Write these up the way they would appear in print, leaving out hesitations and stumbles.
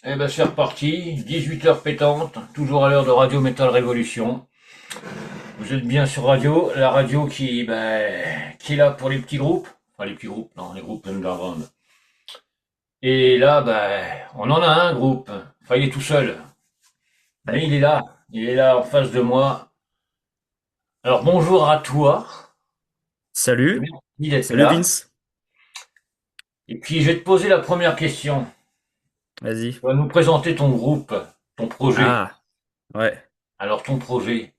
Eh ben c'est reparti, 18 heures pétantes, toujours à l'heure de Radio Metal Révolution. Vous êtes bien sur Radio, la radio qui est là pour les petits groupes. Enfin les petits groupes, non, les groupes underground. Et là, on en a un groupe. Enfin, il est tout seul. Ouais. Mais il est là. Il est là en face de moi. Alors bonjour à toi. Salut, Merci d'être salut là. Vince. Et puis je vais te poser la première question. Vas-y. Tu vas nous présenter ton groupe, ton projet. Ah, ouais. Alors ton projet,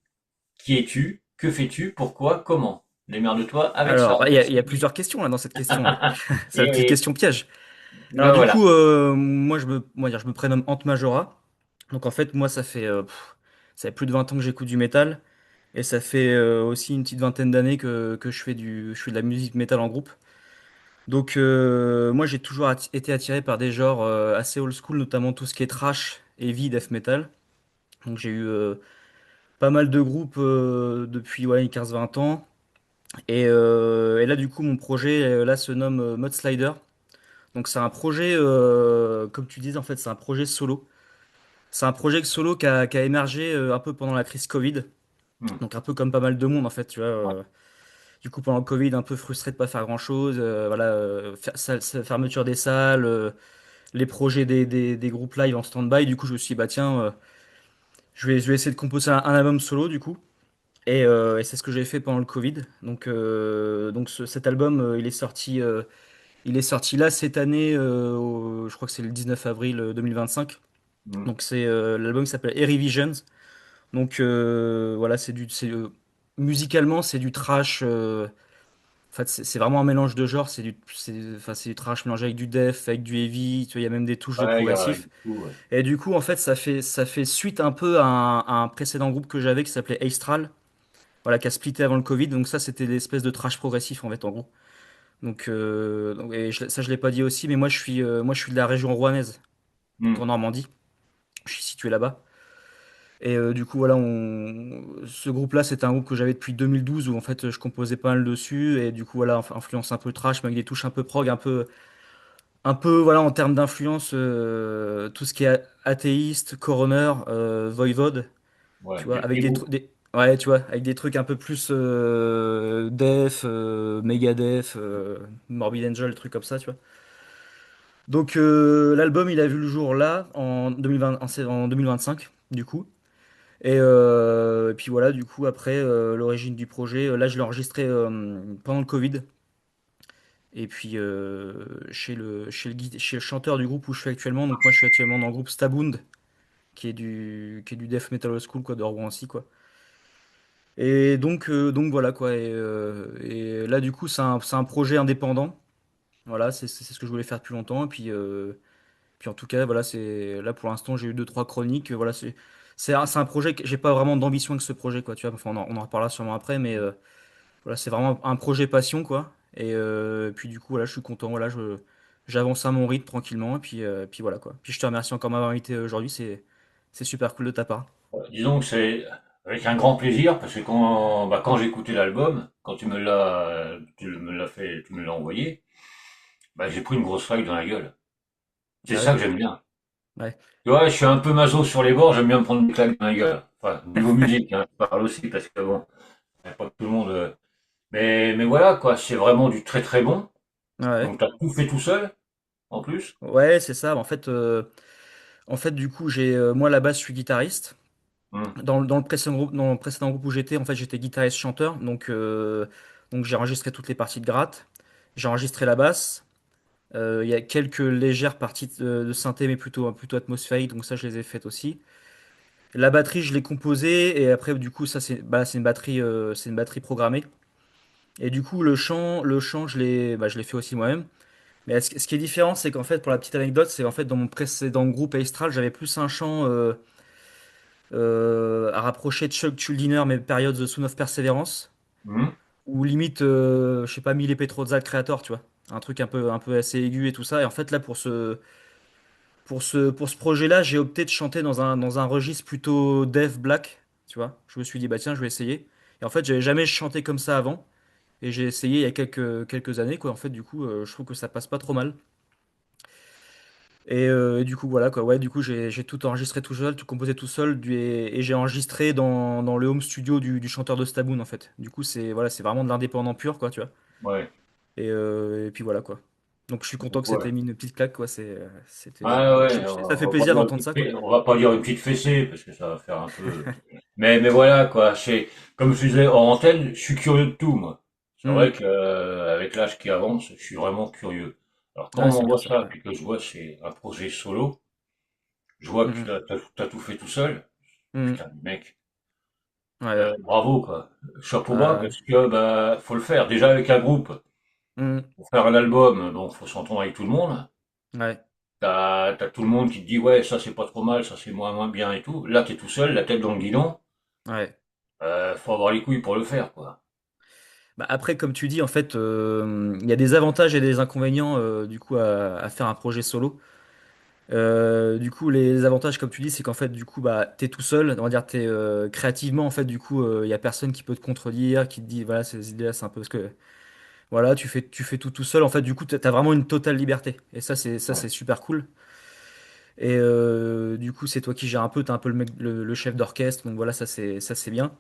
qui es-tu? Que fais-tu? Pourquoi? Comment? Démerde-toi avec ça. Alors, il y a plusieurs questions là dans cette question là. C'est la Et petite oui, question piège. Alors ben du voilà. coup, moi je me prénomme Ant Majora. Donc en fait, moi ça fait plus de 20 ans que j'écoute du métal et ça fait aussi une petite vingtaine d'années que je fais de la musique métal en groupe. Donc moi j'ai toujours été attiré par des genres assez old school, notamment tout ce qui est thrash, heavy, death metal. Donc j'ai eu pas mal de groupes depuis ouais, 15-20 ans. Et là, du coup, mon projet là se nomme Mudslider. Donc, c'est un projet, comme tu disais, en fait, c'est un projet solo. C'est un projet solo qui a émergé un peu pendant la crise Covid. Hmm. Donc, un peu comme pas mal de monde, en fait, tu vois. Ouais, Du coup, pendant le Covid, un peu frustré de pas faire grand-chose. Voilà, fermeture des salles, les projets des groupes live en stand-by. Du coup, je me suis dit, bah tiens, je vais essayer de composer un album solo, du coup. Et c'est ce que j'ai fait pendant le Covid. Donc cet album, il est sorti là cette année, je crois que c'est le 19 avril 2025. hmm. Donc l'album qui s'appelle Airy Visions. Donc voilà, musicalement c'est du trash. En fait, c'est vraiment un mélange de genres. Enfin, c'est du trash mélangé avec du death, avec du heavy. Tu vois, il y a même des touches de Ouais, il y a progressif. du coup, ouais. Et du coup, en fait, ça fait suite un peu à un précédent groupe que j'avais qui s'appelait Aistral. Voilà, qui a splitté avant le Covid. Donc ça, c'était l'espèce de trash progressif en fait, en gros. Ça, je l'ai pas dit aussi, mais moi, je suis de la région rouennaise, donc Hmm. en Normandie. Je suis situé là-bas. Et du coup, voilà, ce groupe-là, c'était un groupe que j'avais depuis 2012 où en fait, je composais pas mal dessus. Et du coup, voilà, influence un peu trash, mais avec des touches un peu prog, un peu, voilà, en termes d'influence, tout ce qui est athéiste, Coroner, Voivode. Ouais, Tu vois, avec des des groupes. trucs, ouais, tu vois, avec des trucs un peu plus Def, Megadeth, Morbid Angel, des trucs comme ça, tu vois. Donc l'album, il a vu le jour là, en 2020, en 2025, du coup. Et puis voilà, du coup, après, l'origine du projet, là, je l'ai enregistré pendant le Covid. Et puis chez le chanteur du groupe où je suis actuellement, donc moi je suis actuellement dans le groupe Stabund, qui est du death metal old school, quoi, de Rouen-Aussi, quoi. Et donc voilà quoi. Et là du coup c'est un projet indépendant. Voilà, c'est ce que je voulais faire depuis longtemps. Et puis en tout cas voilà, c'est là pour l'instant j'ai eu deux trois chroniques. Voilà, c'est un projet que j'ai pas vraiment d'ambition avec ce projet quoi. Tu vois, enfin, on en reparlera sûrement après, mais voilà c'est vraiment un projet passion quoi. Et puis du coup voilà je suis content. Voilà j'avance à mon rythme tranquillement. Et puis voilà quoi. Puis je te remercie encore de m'avoir invité aujourd'hui. C'est super cool de ta part. Disons que c'est avec un grand plaisir, parce que quand j'ai écouté l'album, quand tu me l'as fait, tu me l'as envoyé, j'ai pris une grosse claque dans la gueule. C'est Ah ça ouais. que j'aime bien. Ouais. Tu vois, je suis un peu maso sur les bords, j'aime bien me prendre des claques dans la gueule. Enfin, niveau musique, hein, je parle aussi, parce que bon, y a pas tout le monde. Mais voilà, quoi, c'est vraiment du très très bon. Ouais. Donc t'as tout fait tout seul, en plus. Ouais, c'est ça. En fait, du coup, moi, à la base, je suis guitariste. Hum. Dans le précédent groupe où j'étais, en fait, j'étais guitariste-chanteur. Donc j'ai enregistré toutes les parties de gratte. J'ai enregistré la basse. Il y a quelques légères parties de synthé, mais plutôt atmosphériques. Donc ça, je les ai faites aussi. La batterie, je l'ai composée. Et après, du coup, ça, c'est une batterie programmée. Et du coup, le chant, je l'ai fait aussi moi-même. Mais ce qui est différent, c'est qu'en fait, pour la petite anecdote, c'est en fait dans mon précédent groupe Aistral, j'avais plus un chant à rapprocher de Chuck Schuldiner, mes périodes The Sound of Perseverance, Hum. ou limite, je sais pas, Mille épées trop de Creator, tu vois. Un truc un peu assez aigu et tout ça. Et en fait, là, pour ce projet-là, j'ai opté de chanter dans un registre plutôt death black, tu vois. Je me suis dit, bah tiens, je vais essayer. Et en fait, j'avais jamais chanté comme ça avant. Et j'ai essayé il y a quelques années, quoi. En fait, du coup, je trouve que ça passe pas trop mal. Et du coup, voilà quoi. Ouais, du coup, j'ai tout enregistré tout seul, tout composé tout seul, et j'ai enregistré dans le home studio du chanteur de Staboun en fait. Du coup, c'est voilà, c'est vraiment de l'indépendant pur quoi, tu vois. Ouais. Et puis voilà quoi. Donc, je suis content Donc, que ça ouais. t'ait mis une petite claque quoi. Ah ouais, Ça fait on va pas plaisir dire d'entendre ça quoi. on va pas dire une petite fessée, parce que ça va faire un peu. Mais voilà, quoi. Comme je disais en antenne, je suis curieux de tout, moi. C'est vrai Mhm. que, avec l'âge qui avance, je suis vraiment curieux. Alors, quand on Ouais, c'est bien m'envoie ça. ça, Ouais. puis que je vois c'est un projet solo, je vois que Mhm. t'as tout fait tout seul. Mhm. Putain, mec, Ouais, ouais. bravo, quoi. Chapeau bas, Ouais. parce que, bah, faut le faire. Déjà avec un groupe, Mhm. pour faire un album, bon, faut s'entendre avec tout le monde. Ouais. T'as tout le monde qui te dit, ouais, ça c'est pas trop mal, ça c'est moins bien et tout. Là, t'es tout seul, la tête dans le guidon. Ouais. Faut avoir les couilles pour le faire, quoi. Bah, après, comme tu dis, en fait, il y a des avantages et des inconvénients du coup à faire un projet solo. Du coup, les avantages, comme tu dis, c'est qu'en fait, du coup, bah, t'es tout seul. On va dire, t'es créativement, en fait, du coup, il y a personne qui peut te contredire, qui te dit, voilà, ces idées-là, c'est un peu parce que, voilà, tu fais tout seul. En fait, du coup, t'as vraiment une totale liberté. Et ça, Ouais. c'est super cool. Et du coup, c'est toi qui gères un peu. T'es un peu le mec, le chef d'orchestre. Donc voilà, ça, c'est bien.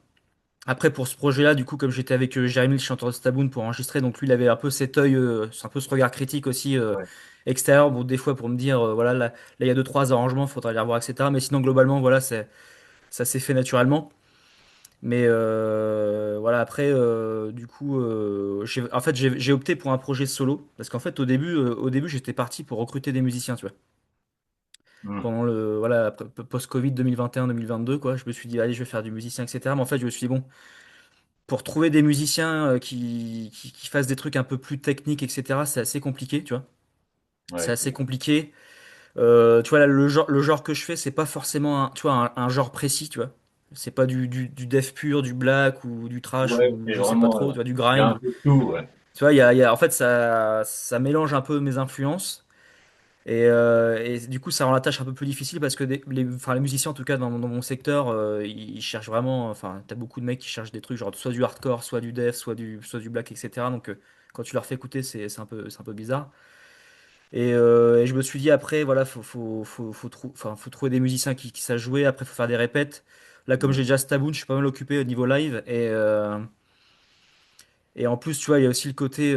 Après, pour ce projet-là, du coup, comme j'étais avec Jérémy, le chanteur de Staboun, pour enregistrer, donc lui, il avait un peu cet œil, c'est un peu ce regard critique aussi Ouais. extérieur, bon, des fois pour me dire, voilà, là, il y a deux, trois arrangements, faudrait les revoir, etc. Mais sinon, globalement, voilà, ça s'est fait naturellement. Mais voilà, après, du coup, en fait, j'ai opté pour un projet solo, parce qu'en fait, au début, j'étais parti pour recruter des musiciens, tu vois. Hmm. Pendant voilà, post-Covid 2021-2022, quoi, je me suis dit, allez, je vais faire du musicien, etc. Mais en fait, je me suis dit, bon, pour trouver des musiciens qui fassent des trucs un peu plus techniques, etc., c'est assez compliqué, tu vois. C'est Ouais, assez compliqué. Tu vois, là, le genre que je fais, c'est pas forcément tu vois, un genre précis, tu vois. C'est pas du death pur, du black ou du trash ouais, ou c'est je sais pas vraiment, trop, tu vois, du il y a un grind. peu de tout, ouais. Tu vois, en fait, ça mélange un peu mes influences. Et du coup, ça rend la tâche un peu plus difficile parce que enfin, les musiciens, en tout cas dans mon secteur, ils cherchent vraiment. Enfin, t'as beaucoup de mecs qui cherchent des trucs, genre soit du hardcore, soit du death, soit du black, etc. Donc, quand tu leur fais écouter, c'est un peu bizarre. Et je me suis dit après, voilà, enfin, faut trouver des musiciens qui savent jouer. Après, faut faire des répètes. Là, comme Hmm. j'ai déjà Staboun, je suis pas mal occupé au niveau live. Et en plus, tu vois, il y a aussi le côté,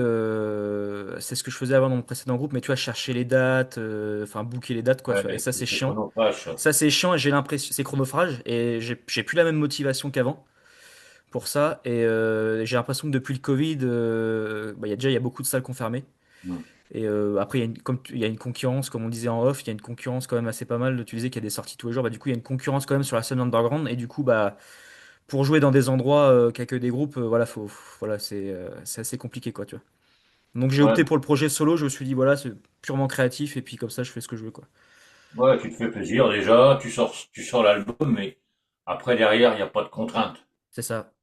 c'est ce que je faisais avant dans mon précédent groupe, mais tu vois, chercher les dates, enfin, booker les dates, quoi, tu vois. Et Ouais, ça, c'est c'est chiant. chronophage, ça. Ça, c'est chiant et j'ai l'impression, c'est chronophage et j'ai plus la même motivation qu'avant pour ça. Et j'ai l'impression que depuis le Covid, bah, il y a beaucoup de salles confirmées. Hmm. Et après, il y a une concurrence, comme on disait en off, il y a une concurrence quand même assez pas mal. Tu disais qu'il y a des sorties tous les jours, bah, du coup, il y a une concurrence quand même sur la scène underground. Et du coup, bah, pour jouer dans des endroits qui accueillent des groupes, voilà, voilà, c'est assez compliqué, quoi, tu vois. Donc j'ai Ouais, opté pour le projet solo, je me suis dit voilà, c'est purement créatif et puis comme ça je fais ce que je veux quoi. ouais, tu te fais plaisir déjà, tu sors l'album, mais après derrière, il n'y a pas de contrainte. C'est ça.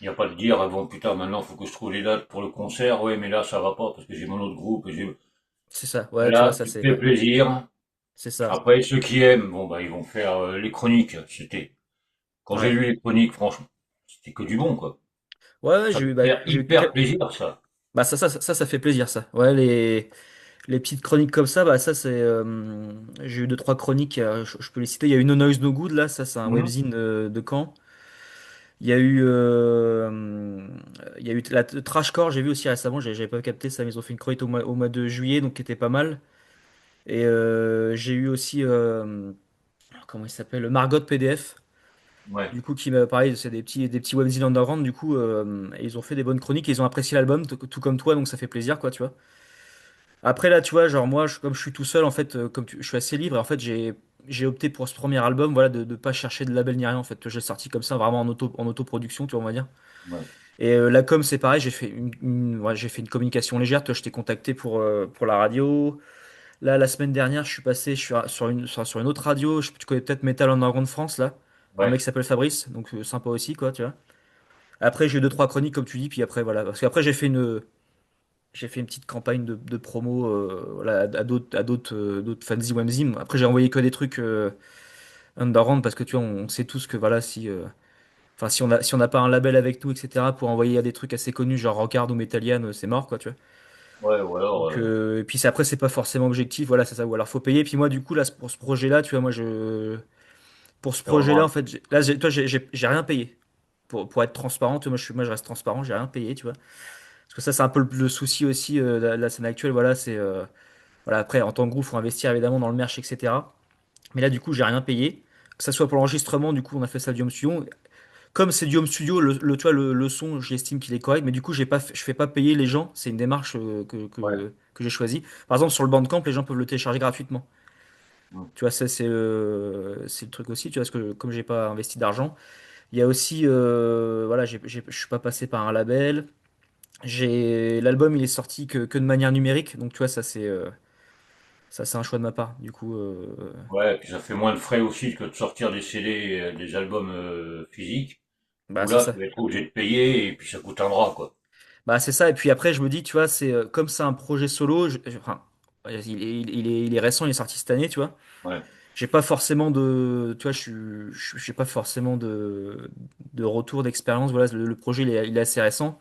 Il n'y a pas de dire, ah bon, putain, maintenant, faut que je trouve les dates pour le concert. Ouais, mais là, ça va pas parce que j'ai mon autre groupe. C'est ça. Ouais, tu vois, Là, ça tu te fais c'est plaisir. c'est ça. Après, ceux qui aiment, bon, bah, ils vont faire les chroniques. Quand j'ai Ouais. lu les chroniques, franchement, c'était que du bon, quoi. Ouais, ouais, Ça j'ai me eu bah, fait hyper plaisir, ça. bah ça fait plaisir ça. Ouais, les petites chroniques comme ça, bah ça c'est j'ai eu deux trois chroniques, je peux les citer, il y a eu No Noise No Good là, ça c'est un Mhm. webzine de Caen. Il y a eu la Trashcore, j'ai vu aussi récemment, j'avais pas capté ça, mais ils ont fait une chronique au mois de juillet donc qui était pas mal. Et j'ai eu aussi comment il s'appelle? Margot PDF. Ouais, Du coup, qui m'a parlé, c'est des petits webzines underground. Du coup, et ils ont fait des bonnes chroniques, ils ont apprécié l'album, tout comme toi, donc ça fait plaisir, quoi, tu vois. Après, là, tu vois, genre moi, comme je suis tout seul, en fait, je suis assez libre, et en fait, j'ai opté pour ce premier album, voilà, de pas chercher de label ni rien, en fait. J'ai sorti comme ça, vraiment en autoproduction, tu vois, on va dire. ouais, Et la com, c'est pareil, ouais, j'ai fait une communication légère, toi, je t'ai contacté pour la radio. Là, la semaine dernière, je suis sur une autre radio. Tu connais peut-être Metal Underground France, là. Un mec ouais, qui s'appelle Fabrice, donc sympa aussi, quoi, tu vois. Après, j'ai eu deux, trois chroniques, comme tu dis, puis après, voilà. Parce qu'après, j'ai fait une petite campagne de promo voilà, d'autres fanzines Wemzine. Après, j'ai envoyé que des trucs underground parce que, tu vois, on sait tous que, voilà, enfin, si on n'a pas un label avec nous, etc., pour envoyer à des trucs assez connus, genre Rockard ou Metallian, c'est mort, quoi, tu vois. Ouais, ou alors, Donc, et puis après, c'est pas forcément objectif, voilà, c'est ça. Ou alors faut payer. Puis moi, du coup, là, pour ce projet-là, tu vois, pour ce c'est vraiment. projet-là, en fait, là, toi, j'ai rien payé. Pour être transparent, tu vois, moi, je reste transparent, j'ai rien payé, tu vois. Parce que ça, c'est un peu le souci aussi de la scène actuelle, voilà, c'est. Voilà, après, en tant que groupe, faut investir évidemment dans le merch, etc. Mais là, du coup, j'ai rien payé. Que ça soit pour l'enregistrement, du coup, on a fait ça du home studio. Comme c'est du home studio, tu vois, le son, j'estime qu'il est correct, mais du coup, je fais pas payer les gens. C'est une démarche Ouais. que j'ai choisie. Par exemple, sur le Bandcamp, les gens peuvent le télécharger gratuitement. Mm. Tu vois, ça, c'est le truc aussi, tu vois, parce que comme j'ai pas investi d'argent, il y a aussi, voilà, je suis pas passé par un label. L'album, il est sorti que de manière numérique, donc tu vois, ça, c'est un choix de ma part. Du coup, Ouais, puis ça fait moins de frais aussi que de sortir des CD, des albums physiques, bah, où c'est là, tu ça. vas être obligé de payer et puis ça coûte un bras, quoi. Bah, c'est ça. Et puis après, je me dis, tu vois, comme c'est un projet solo, enfin, il est récent, il est sorti cette année, tu vois. Ouais, J'ai pas forcément tu vois, j'ai pas forcément de retour d'expérience. Voilà, le projet, il est assez récent.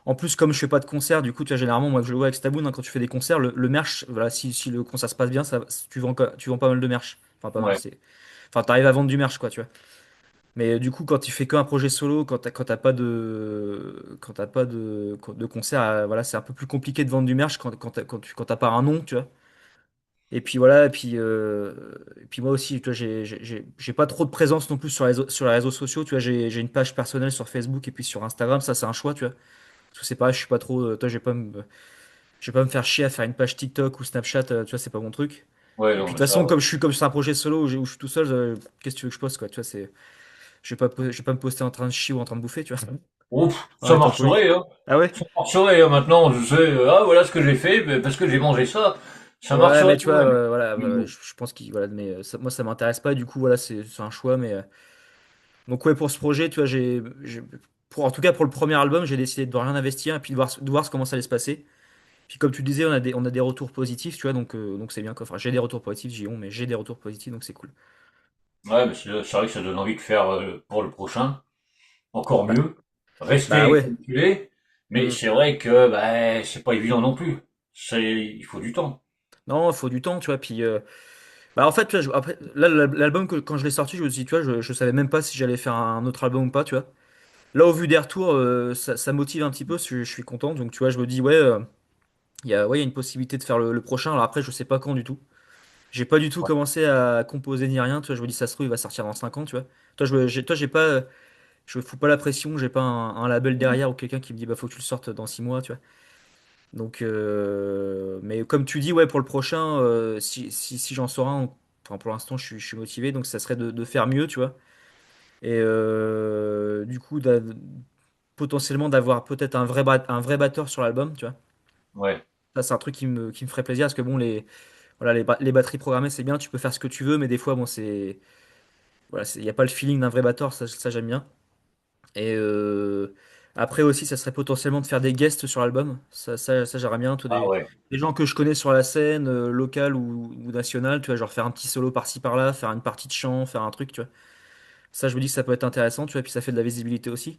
En plus, comme je fais pas de concert, du coup, tu vois, généralement, moi, que je le vois avec Staboun, hein, quand tu fais des concerts, le merch, voilà, si le concert se passe bien, tu vends pas mal de merch. Enfin, pas mal, ouais, enfin, t'arrives à vendre du merch, quoi, tu vois. Mais du coup, quand tu fais qu'un projet solo, quand t'as pas de concert, voilà, c'est un peu plus compliqué de vendre du merch quand t'as pas un nom, tu vois. Et puis voilà, et puis moi aussi, tu vois, j'ai pas trop de présence non plus sur les réseaux sociaux, tu vois. J'ai une page personnelle sur Facebook et puis sur Instagram, ça c'est un choix, tu vois. Parce que c'est pareil, je suis pas trop, toi, je vais pas me faire chier à faire une page TikTok ou Snapchat, tu vois, c'est pas mon truc. ouais, Et non, puis de mais toute ça, façon, ouais. comme c'est un projet solo où je suis tout seul, qu'est-ce que tu veux que je poste, quoi, tu vois, je vais pas me poster en train de chier ou en train de bouffer, tu vois. Ouf, En ça étant poli. marcherait, hein. Ah ouais? Ça marcherait, hein, maintenant, je sais, ah, voilà ce que j'ai fait, mais parce que j'ai mangé ça. Ça Ouais, marcherait mais tu quand vois, même. voilà, Mais voilà, bon. je pense voilà, mais moi, ça m'intéresse pas, du coup, voilà, c'est un choix, mais. Donc, ouais, pour ce projet, tu vois, en tout cas, pour le premier album, j'ai décidé de rien investir et puis de voir comment ça allait se passer. Puis, comme tu disais, on a des retours positifs, tu vois, donc c'est bien, quoi. Enfin, j'ai des retours positifs, mais j'ai des retours positifs, donc c'est cool. Ouais, mais c'est vrai que ça donne envie de faire pour le prochain encore Bah, mieux. bah Rester ouais. comme tu es, mais Hmm. c'est vrai que bah, c'est pas évident non plus. Il faut du temps. Non, il faut du temps, tu vois, puis. Bah, en fait, tu vois, après, là, l'album, quand je l'ai sorti, je me suis dit, tu vois, je savais même pas si j'allais faire un autre album ou pas, tu vois. Là, au vu des retours, ça motive un petit peu, je suis content. Donc, tu vois, je me dis, ouais, il y a une possibilité de faire le prochain. Alors après, je sais pas quand du tout. J'ai pas du tout Ouais. commencé à composer ni rien. Tu vois, je me dis, ça se trouve, il va sortir dans 5 ans, tu vois. J'ai pas, je me fous pas la pression. J'ai pas un label derrière ou quelqu'un qui me dit, bah, faut que tu le sortes dans 6 mois, tu vois. Donc, mais comme tu dis, ouais, pour le prochain, si j'en sors un, enfin, pour l'instant, je suis motivé. Donc, ça serait de faire mieux, tu vois. Et du coup, potentiellement d'avoir peut-être un vrai batteur sur l'album, tu vois. Ouais. Ça, c'est un truc qui me ferait plaisir parce que bon, voilà, les batteries programmées, c'est bien, tu peux faire ce que tu veux, mais des fois, bon, voilà, il n'y a pas le feeling d'un vrai batteur, ça j'aime bien. Et après aussi, ça serait potentiellement de faire des guests sur l'album. Ça j'aimerais bien, Ah ouais. des gens que je connais sur la scène, locale ou nationale, tu vois, genre faire un petit solo par-ci par-là, faire une partie de chant, faire un truc, tu vois. Ça, je me dis que ça peut être intéressant, tu vois, puis ça fait de la visibilité aussi.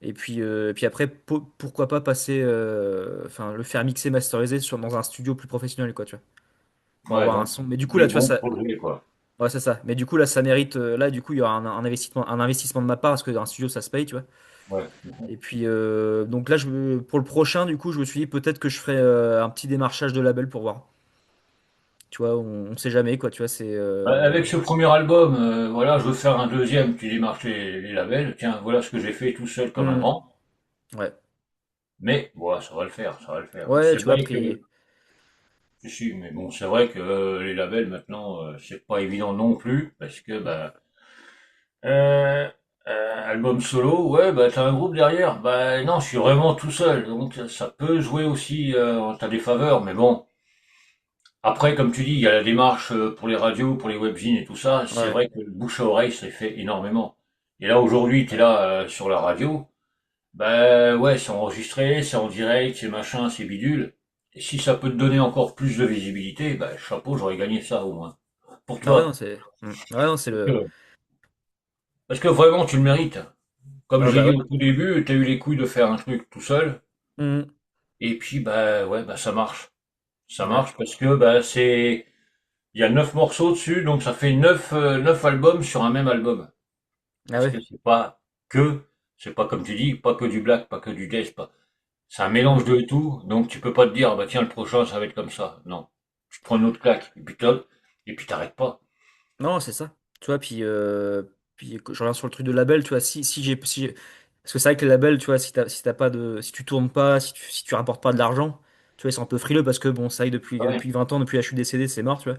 Et puis après, pourquoi pas passer, enfin, le faire mixer, masteriser dans un studio plus professionnel, quoi, tu vois, pour Ouais, avoir un donc son. Mais du coup, là, des tu vois, bons projets, quoi. ouais, c'est ça. Mais du coup, là, ça mérite, là, du coup, il y aura un investissement de ma part parce que un studio, ça se paye, tu vois. Ouais. Et puis, donc là, pour le prochain, du coup, je me suis dit peut-être que je ferai un petit démarchage de label pour voir. Tu vois, on sait jamais, quoi, tu vois, Avec ce premier album, voilà, je veux faire un deuxième, tu démarches les labels. Tiens, voilà ce que j'ai fait tout seul comme un Hmm, grand. ouais. Mais voilà, ça va le faire, ça va le faire. Mais Ouais, c'est tu vois, vrai que, après. mais bon, c'est vrai que les labels maintenant, c'est pas évident non plus, parce que bah, euh, album solo, ouais, bah t'as un groupe derrière. Bah non, je suis vraiment tout seul, donc ça peut jouer aussi en ta défaveur. Mais bon, après, comme tu dis, il y a la démarche pour les radios, pour les webzines et tout ça. C'est Ouais. vrai que le bouche à oreille, ça fait énormément. Et là aujourd'hui, t'es là sur la radio. Bah ouais, c'est enregistré, c'est en direct, c'est machin, c'est bidule. Et si ça peut te donner encore plus de visibilité, bah chapeau, j'aurais gagné ça au moins. Pour Ah ouais, non, toi. ouais, non, c'est le. Parce que vraiment, tu le mérites. Comme Ah j'ai bah dit ouais. au tout début, t'as eu les couilles de faire un truc tout seul. Hmm. Et puis, bah, ouais, bah, ça marche. Ça Ouais. marche parce que, bah, il y a 9 morceaux dessus, donc ça fait 9 albums sur un même album. Ah Parce ouais. que c'est pas comme tu dis, pas que du black, pas que du death, pas. C'est un Mm. mélange de tout, donc tu peux pas te dire, bah, tiens, le prochain, ça va être comme ça. Non. Tu te prends une autre claque, et puis t'arrêtes pas. Non, c'est ça. Tu vois, puis je reviens sur le truc de label, tu vois, parce que c'est vrai que les labels, tu vois, si t'as pas de, si tu tournes pas, si tu rapportes pas de l'argent, tu vois, ils sont un peu frileux parce que bon, ça y est, Ouais. depuis 20 ans, depuis la chute des CD, c'est mort, tu vois.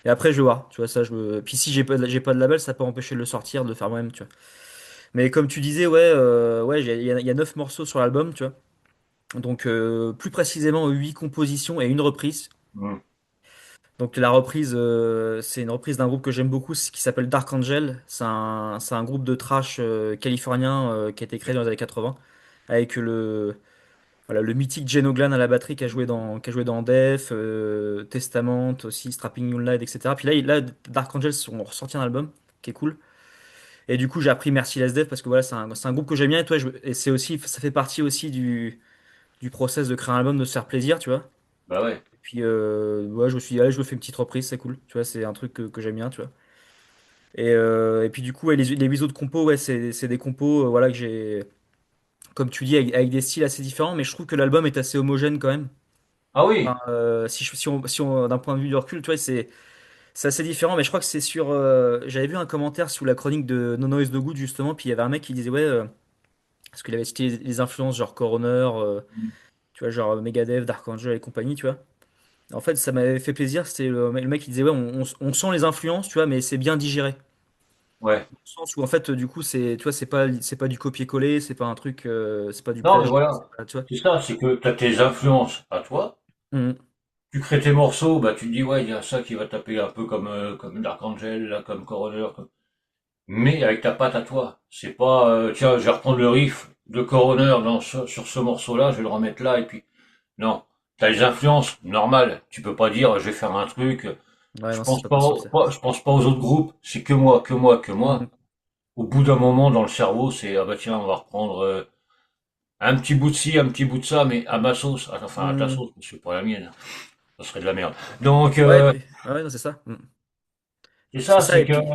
Et après, je vais voir, tu vois, puis si j'ai pas de label, ça peut empêcher de le sortir, de le faire moi-même, tu vois. Mais comme tu disais, ouais, ouais, il y a 9 morceaux sur l'album, tu vois. Donc, plus précisément, 8 compositions et une reprise. Mm. Donc la reprise, c'est une reprise d'un groupe que j'aime beaucoup, qui s'appelle Dark Angel. C'est un groupe de thrash californien qui a été créé dans les années 80, avec voilà, le mythique Gene Oglan à la batterie qui a joué dans Def, Testament aussi, Strapping New Light, etc. Puis là, Dark Angel ont ressorti un album qui est cool. Et du coup, j'ai appris Merciless Death parce que voilà, c'est un groupe que j'aime bien et, toi, et c'est aussi, ça fait partie aussi du process de créer un album, de se faire plaisir, tu vois. Bah ouais. Puis ouais, je me suis dit, allez, je me fais une petite reprise, c'est cool. Tu vois, c'est un truc que j'aime bien, tu vois. Et puis du coup, ouais, les 8 autres compos, ouais, c'est des compos, voilà, que j'ai, comme tu dis, avec des styles assez différents, mais je trouve que l'album est assez homogène quand même. Ah oui. Enfin, si on, d'un point de vue du recul, tu vois, c'est assez différent, mais je crois que c'est sur. J'avais vu un commentaire sous la chronique de No Noise No Good, justement, puis il y avait un mec qui disait, ouais, parce qu'il avait cité les influences, genre Coroner, tu vois, genre Megadeth, Dark Angel et compagnie, tu vois. En fait, ça m'avait fait plaisir. C'était le mec qui disait, ouais, on sent les influences, tu vois, mais c'est bien digéré. Ouais. Dans le sens où, en fait, du coup, tu vois, c'est pas du copier-coller, c'est pas un truc, c'est pas du Non, mais plagiat, voilà. tu vois. C'est ça, c'est que tu as tes influences à toi. Mhm. Tu crées tes morceaux, bah tu te dis ouais, il y a ça qui va taper un peu comme Dark Angel, là, comme Coroner, mais avec ta patte à toi. C'est pas tiens, je vais reprendre le riff de Coroner sur ce morceau-là, je vais le remettre là et puis non. T'as les influences normales. Tu peux pas dire je vais faire un truc. Ouais, Je non, c'est pense pas pas, possible, ça. je pense pas aux autres groupes. C'est que moi, que moi, que moi. Mhm. Au bout d'un moment dans le cerveau, c'est ah bah tiens, on va reprendre un petit bout de ci, un petit bout de ça, mais à ma sauce. Enfin à ta Mhm. sauce, parce que pas la mienne. Ça serait de la merde. Donc Ouais, puis, ouais, non, c'est ça. Mhm. c'est C'est ça, ça, c'est et que puis.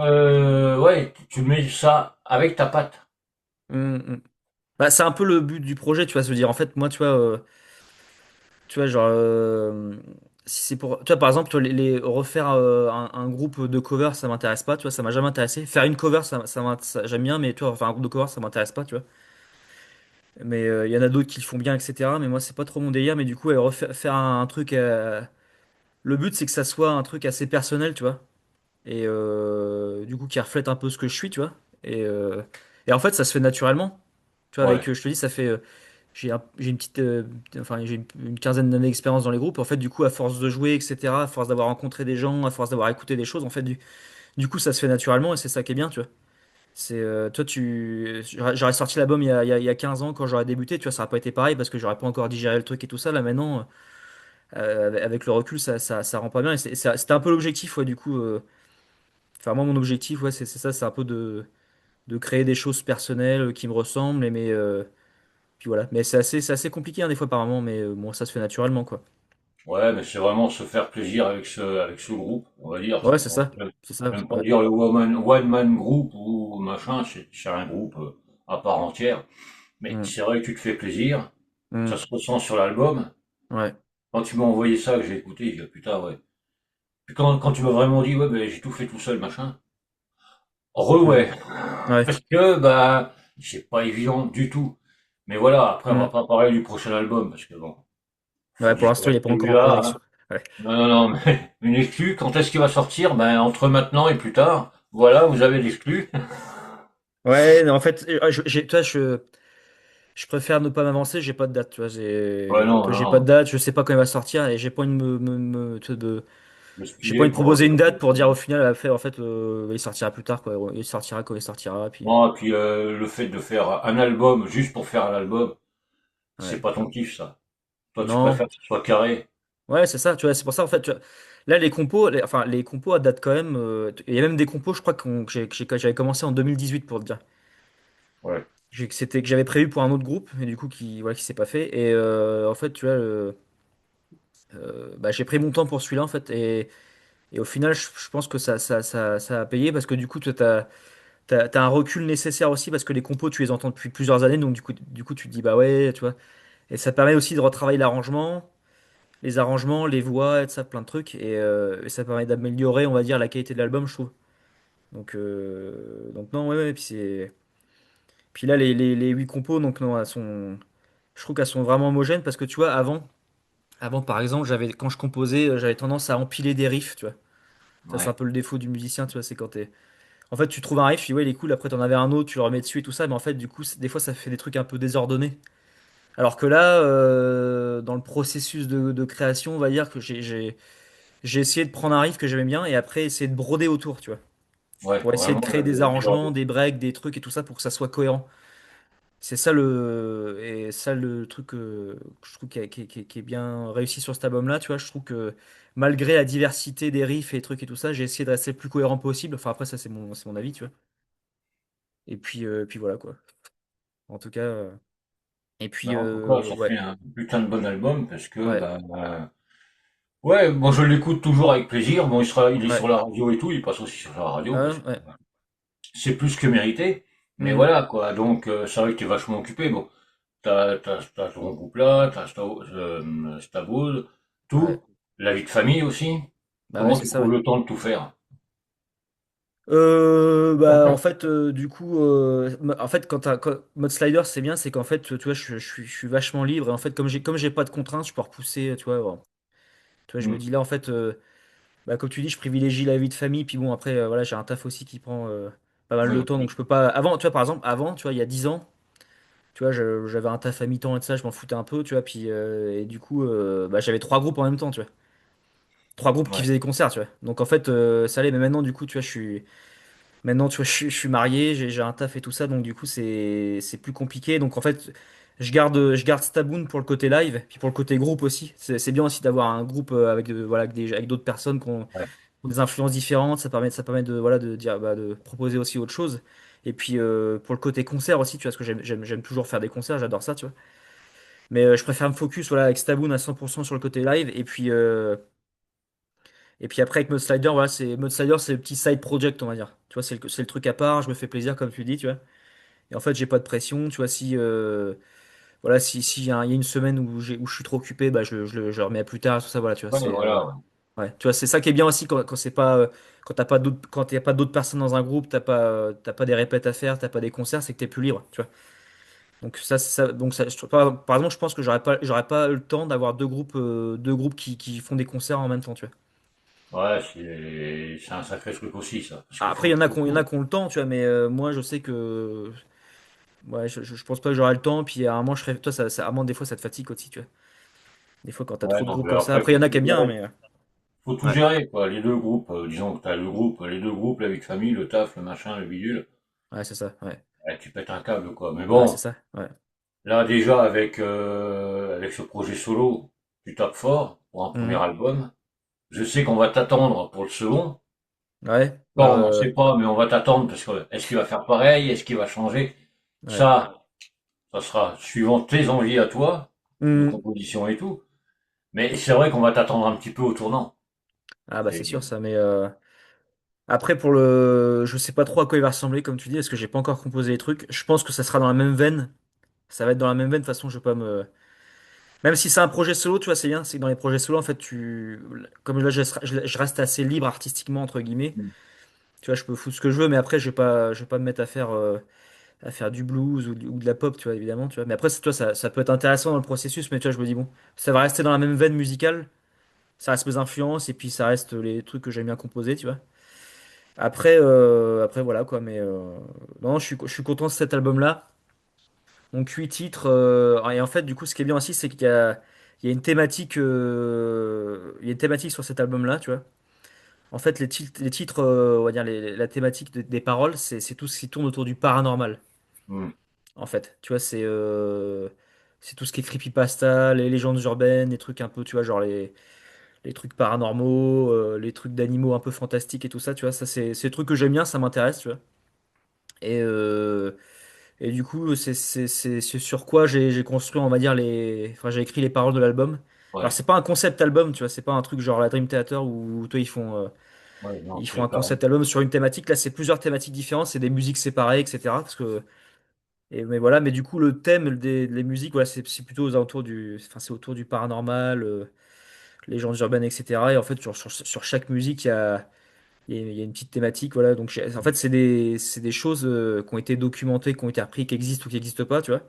ouais, tu mets ça avec ta patte. Mhm. Bah, c'est un peu le but du projet, tu vois, se dire, en fait, moi, tu vois, genre, si c'est pour, tu vois, par exemple, tu vois, refaire un groupe de cover, ça m'intéresse pas, tu vois, ça m'a jamais intéressé. Faire une cover, j'aime bien, mais tu vois, faire un groupe de cover, ça m'intéresse pas, tu vois. Mais il y en a d'autres qui le font bien, etc. Mais moi, c'est pas trop mon délire. Mais du coup, faire un truc. Le but, c'est que ça soit un truc assez personnel, tu vois. Et du coup, qui reflète un peu ce que je suis, tu vois. Et, euh, et en fait, ça se fait naturellement. Tu vois, Ouais, je te dis, ça fait. J'ai une petite. Enfin, j'ai une quinzaine d'années d'expérience dans les groupes. En fait, du coup, à force de jouer, etc., à force d'avoir rencontré des gens, à force d'avoir écouté des choses, en fait, du coup, ça se fait naturellement et c'est ça qui est bien, tu vois. Toi, j'aurais sorti l'album il y a 15 ans quand j'aurais débuté, tu vois, ça aurait pas été pareil parce que j'aurais pas encore digéré le truc et tout ça. Là, maintenant, avec le recul, ça rend pas bien. C'était un peu l'objectif, ouais, du coup. Enfin, moi, mon objectif, ouais, c'est ça, c'est un peu de créer des choses personnelles qui me ressemblent, puis voilà. Mais c'est assez compliqué, hein, des fois, par moment, mais bon, ça se fait naturellement, quoi. ouais, mais c'est vraiment se faire plaisir avec ce groupe, on va dire. Ouais, c'est ça. J'aime C'est ça, j'aime pas ouais. dire le one man group ou machin, c'est un groupe à part entière. Mais Mm, c'est vrai que tu te fais plaisir, ça mm, se ressent sur l'album. ouais. Quand tu m'as envoyé ça, que j'ai écouté, j'ai dit, ah, putain, ouais. Puis quand tu m'as vraiment dit, ouais, ben, j'ai tout fait tout seul, machin. Mm, Ouais. ouais. Parce que, bah, c'est pas évident du tout. Mais voilà, après, on va Mm. pas parler du prochain album, parce que bon, faut Ouais, pour digérer l'instant, il est pas encore en celui-là, hein. production. Ouais. Non, non, non, mais une exclue, quand est-ce qu'il va sortir? Ben, entre maintenant et plus tard. Voilà, vous avez l'exclu. Ouais, non, en fait, toi, je préfère ne pas m'avancer, j'ai pas de date, tu vois, Ouais, non, j'ai pas de non, date, je sais pas quand il va sortir et j'ai pas envie de le j'ai pas envie speeder de pour proposer une dire. date pour dire au final, en fait, il sortira plus tard, quoi. Il sortira quand il sortira, puis Bon, et puis le fait de faire un album juste pour faire un album, c'est ouais. pas ton kiff, ça. Toi, tu Non, préfères que ce soit carré. ouais, c'est ça, tu vois, c'est pour ça, en fait, tu vois, là, enfin, les compos à date quand même, il y a même des compos, je crois que j'avais commencé en 2018 pour te dire. Ouais. que j'avais prévu pour un autre groupe, et du coup voilà, qui s'est pas fait. Et en fait, tu vois, bah, j'ai pris mon temps pour celui-là en fait, et au final, je pense que ça a payé parce que du coup, tu t'as un recul nécessaire aussi parce que les compos, tu les entends depuis plusieurs années, donc du coup, tu te dis bah ouais, tu vois. Et ça te permet aussi de retravailler l'arrangement, les arrangements, les voix, et ça, plein de trucs, et ça permet d'améliorer, on va dire, la qualité de l'album, je trouve. Donc non, ouais, ouais, puis là, les 8 compos, donc non, je trouve qu'elles sont vraiment homogènes parce que tu vois, avant par exemple, quand je composais, j'avais tendance à empiler des riffs, tu vois. Ça, c'est un Ouais, peu le défaut du musicien, tu vois, c'est quand t'es. En fait, tu trouves un riff, tu dis ouais, il est cool, après t'en avais un autre, tu le remets dessus et tout ça, mais en fait, du coup, des fois, ça fait des trucs un peu désordonnés. Alors que là, dans le processus de création, on va dire que j'ai essayé de prendre un riff que j'aimais bien et après essayer de broder autour, tu vois. ouais, Pour essayer de vraiment créer des le dur à arrangements, dur. des breaks, des trucs et tout ça pour que ça soit cohérent. C'est ça le truc que je trouve qui est bien réussi sur cet album-là, tu vois. Je trouve que malgré la diversité des riffs et des trucs et tout ça, j'ai essayé de rester le plus cohérent possible. Enfin, après, ça, c'est mon avis, tu vois. Et puis voilà, quoi. En tout cas, et puis, Mais en tout cas, ça ouais, fait un putain de bon album parce que, ouais, bah, ouais, bon, je l'écoute toujours avec plaisir. Bon, il est ouais, sur la radio et tout, il passe aussi sur la radio parce ah, que ouais. c'est plus que mérité. Mais Mhm. voilà, quoi. Donc, c'est vrai que t'es vachement occupé. Bon, t'as ton groupe là, t'as Stabwood, Ouais. tout. La vie de famille aussi. Bah ouais, Comment c'est tu ça, trouves ouais. le temps de tout faire? Bah en fait du coup en fait mode slider c'est bien c'est qu'en fait tu vois je suis vachement libre et en fait comme j'ai pas de contraintes je peux repousser tu vois bon. Tu vois je me Hmm. dis là en fait bah comme tu dis je privilégie la vie de famille puis bon après voilà j'ai un taf aussi qui prend pas mal Oui, de temps donc aussi. je peux pas avant tu vois par exemple avant tu vois il y a 10 ans tu vois j'avais un taf à mi-temps et de ça je m'en foutais un peu tu vois puis et du coup bah j'avais trois groupes en même temps tu vois trois groupes qui Ouais, faisaient des concerts tu vois donc en fait ça allait mais maintenant du coup tu vois maintenant, tu vois, je suis marié, j'ai un taf et tout ça, donc du coup, c'est plus compliqué. Donc en fait, je garde Staboun pour le côté live, puis pour le côté groupe aussi. C'est bien aussi d'avoir un groupe voilà, avec d'autres personnes ouais, qui ont des influences différentes. Ça permet voilà, de dire, bah, de proposer aussi autre chose. Et puis pour le côté concert aussi, tu vois, parce que j'aime toujours faire des concerts, j'adore ça, tu vois. Mais je préfère me focus voilà, avec Staboun à 100% sur le côté live. Et puis après, avec Mud Slider, voilà, Mud Slider, c'est le petit side project, on va dire. Tu vois, c'est le truc à part, je me fais plaisir, comme tu dis, tu vois. Et en fait, j'ai pas de pression, tu vois, voilà, il y a une semaine où je suis trop occupé, bah, je le remets à plus tard, tout ça, voilà, tu vois, ouais, voilà. Ouais. ouais. Tu vois, c'est ça qui est bien aussi quand c'est pas, quand t'as pas d'autres, quand y a pas d'autres personnes dans un groupe, t'as pas des répètes à faire, t'as pas des concerts, c'est que t'es plus libre, tu vois. Donc par exemple, je pense que j'aurais pas le temps d'avoir deux groupes qui font des concerts en même temps, tu vois. Ouais, c'est un sacré truc aussi, ça. Parce qu'il Après, faut. il y en a qui ont le temps, tu vois, mais moi, je sais que ouais, je pense pas que j'aurai le temps. Puis à un moment, toi, à un moment, des fois, ça te fatigue aussi, tu vois. Des fois, quand t'as Ouais, trop de donc groupes comme ça. après, Après, il y en a qui aiment bien, mais faut tout ouais, gérer, quoi. Les deux groupes, disons que t'as le groupe, les deux groupes, la vie de famille, le taf, le machin, le bidule. ouais, c'est ça, ouais, Ouais, tu pètes un câble, quoi. Mais ouais, c'est bon, ça, ouais. là, déjà, avec ce projet solo, tu tapes fort pour un premier Mhm. album. Je sais qu'on va t'attendre pour le second. Ouais, Bon, on sait pas, mais on va t'attendre parce que est-ce qu'il va faire pareil? Est-ce qu'il va changer? ouais. Ça, ça sera suivant tes envies à toi, de Mhm. composition et tout. Mais c'est vrai qu'on va t'attendre un petit peu au tournant. Ah bah c'est C'est, sûr ça, mais après je sais pas trop à quoi il va ressembler comme tu dis, parce que j'ai pas encore composé les trucs. Je pense que ça sera dans la même veine. Ça va être dans la même veine. De toute façon, je vais pas me. Même si c'est un projet solo, tu vois, c'est bien. C'est que dans les projets solo, en fait, comme là, je reste assez libre artistiquement entre guillemets. Tu vois, je peux foutre ce que je veux, mais après, je vais pas me mettre à faire du blues ou de la pop, tu vois, évidemment, tu vois. Mais après, toi, ça peut être intéressant dans le processus, mais tu vois, je me dis, bon, ça va rester dans la même veine musicale, ça reste mes influences, et puis ça reste les trucs que j'aime bien composer, tu vois. Après voilà, quoi, mais non, je suis content de cet album-là. Donc, 8 titres, et en fait, du coup, ce qui est bien aussi, c'est qu'il y a une thématique sur cet album-là, tu vois. En fait, les titres, on va dire, la thématique des paroles, c'est tout ce qui tourne autour du paranormal. hmm. En fait. Tu vois, c'est tout ce qui est creepypasta, les légendes urbaines, les trucs un peu, tu vois, genre les trucs paranormaux, les trucs d'animaux un peu fantastiques et tout ça, tu vois, ça c'est des trucs que j'aime bien, ça m'intéresse, tu vois. Et, euh, Et du coup, c'est sur quoi j'ai construit, on va dire, enfin, j'ai écrit les paroles de l'album. Alors, Ouais, c'est pas un concept album, tu vois, c'est pas un truc genre la Dream Theater où, toi, ouais, non, ils c'est font les un paroles. concept album sur une thématique. Là, c'est plusieurs thématiques différentes, c'est des musiques séparées, etc. Mais voilà, mais du coup, le thème des musiques, voilà, c'est plutôt aux alentours enfin, c'est autour du paranormal, légendes urbaines, etc. Et en fait, sur chaque musique, il y a une petite thématique, voilà. Donc, en fait, c'est des choses qui ont été documentées, qui ont été reprises, qui existent ou qui n'existent pas, tu vois.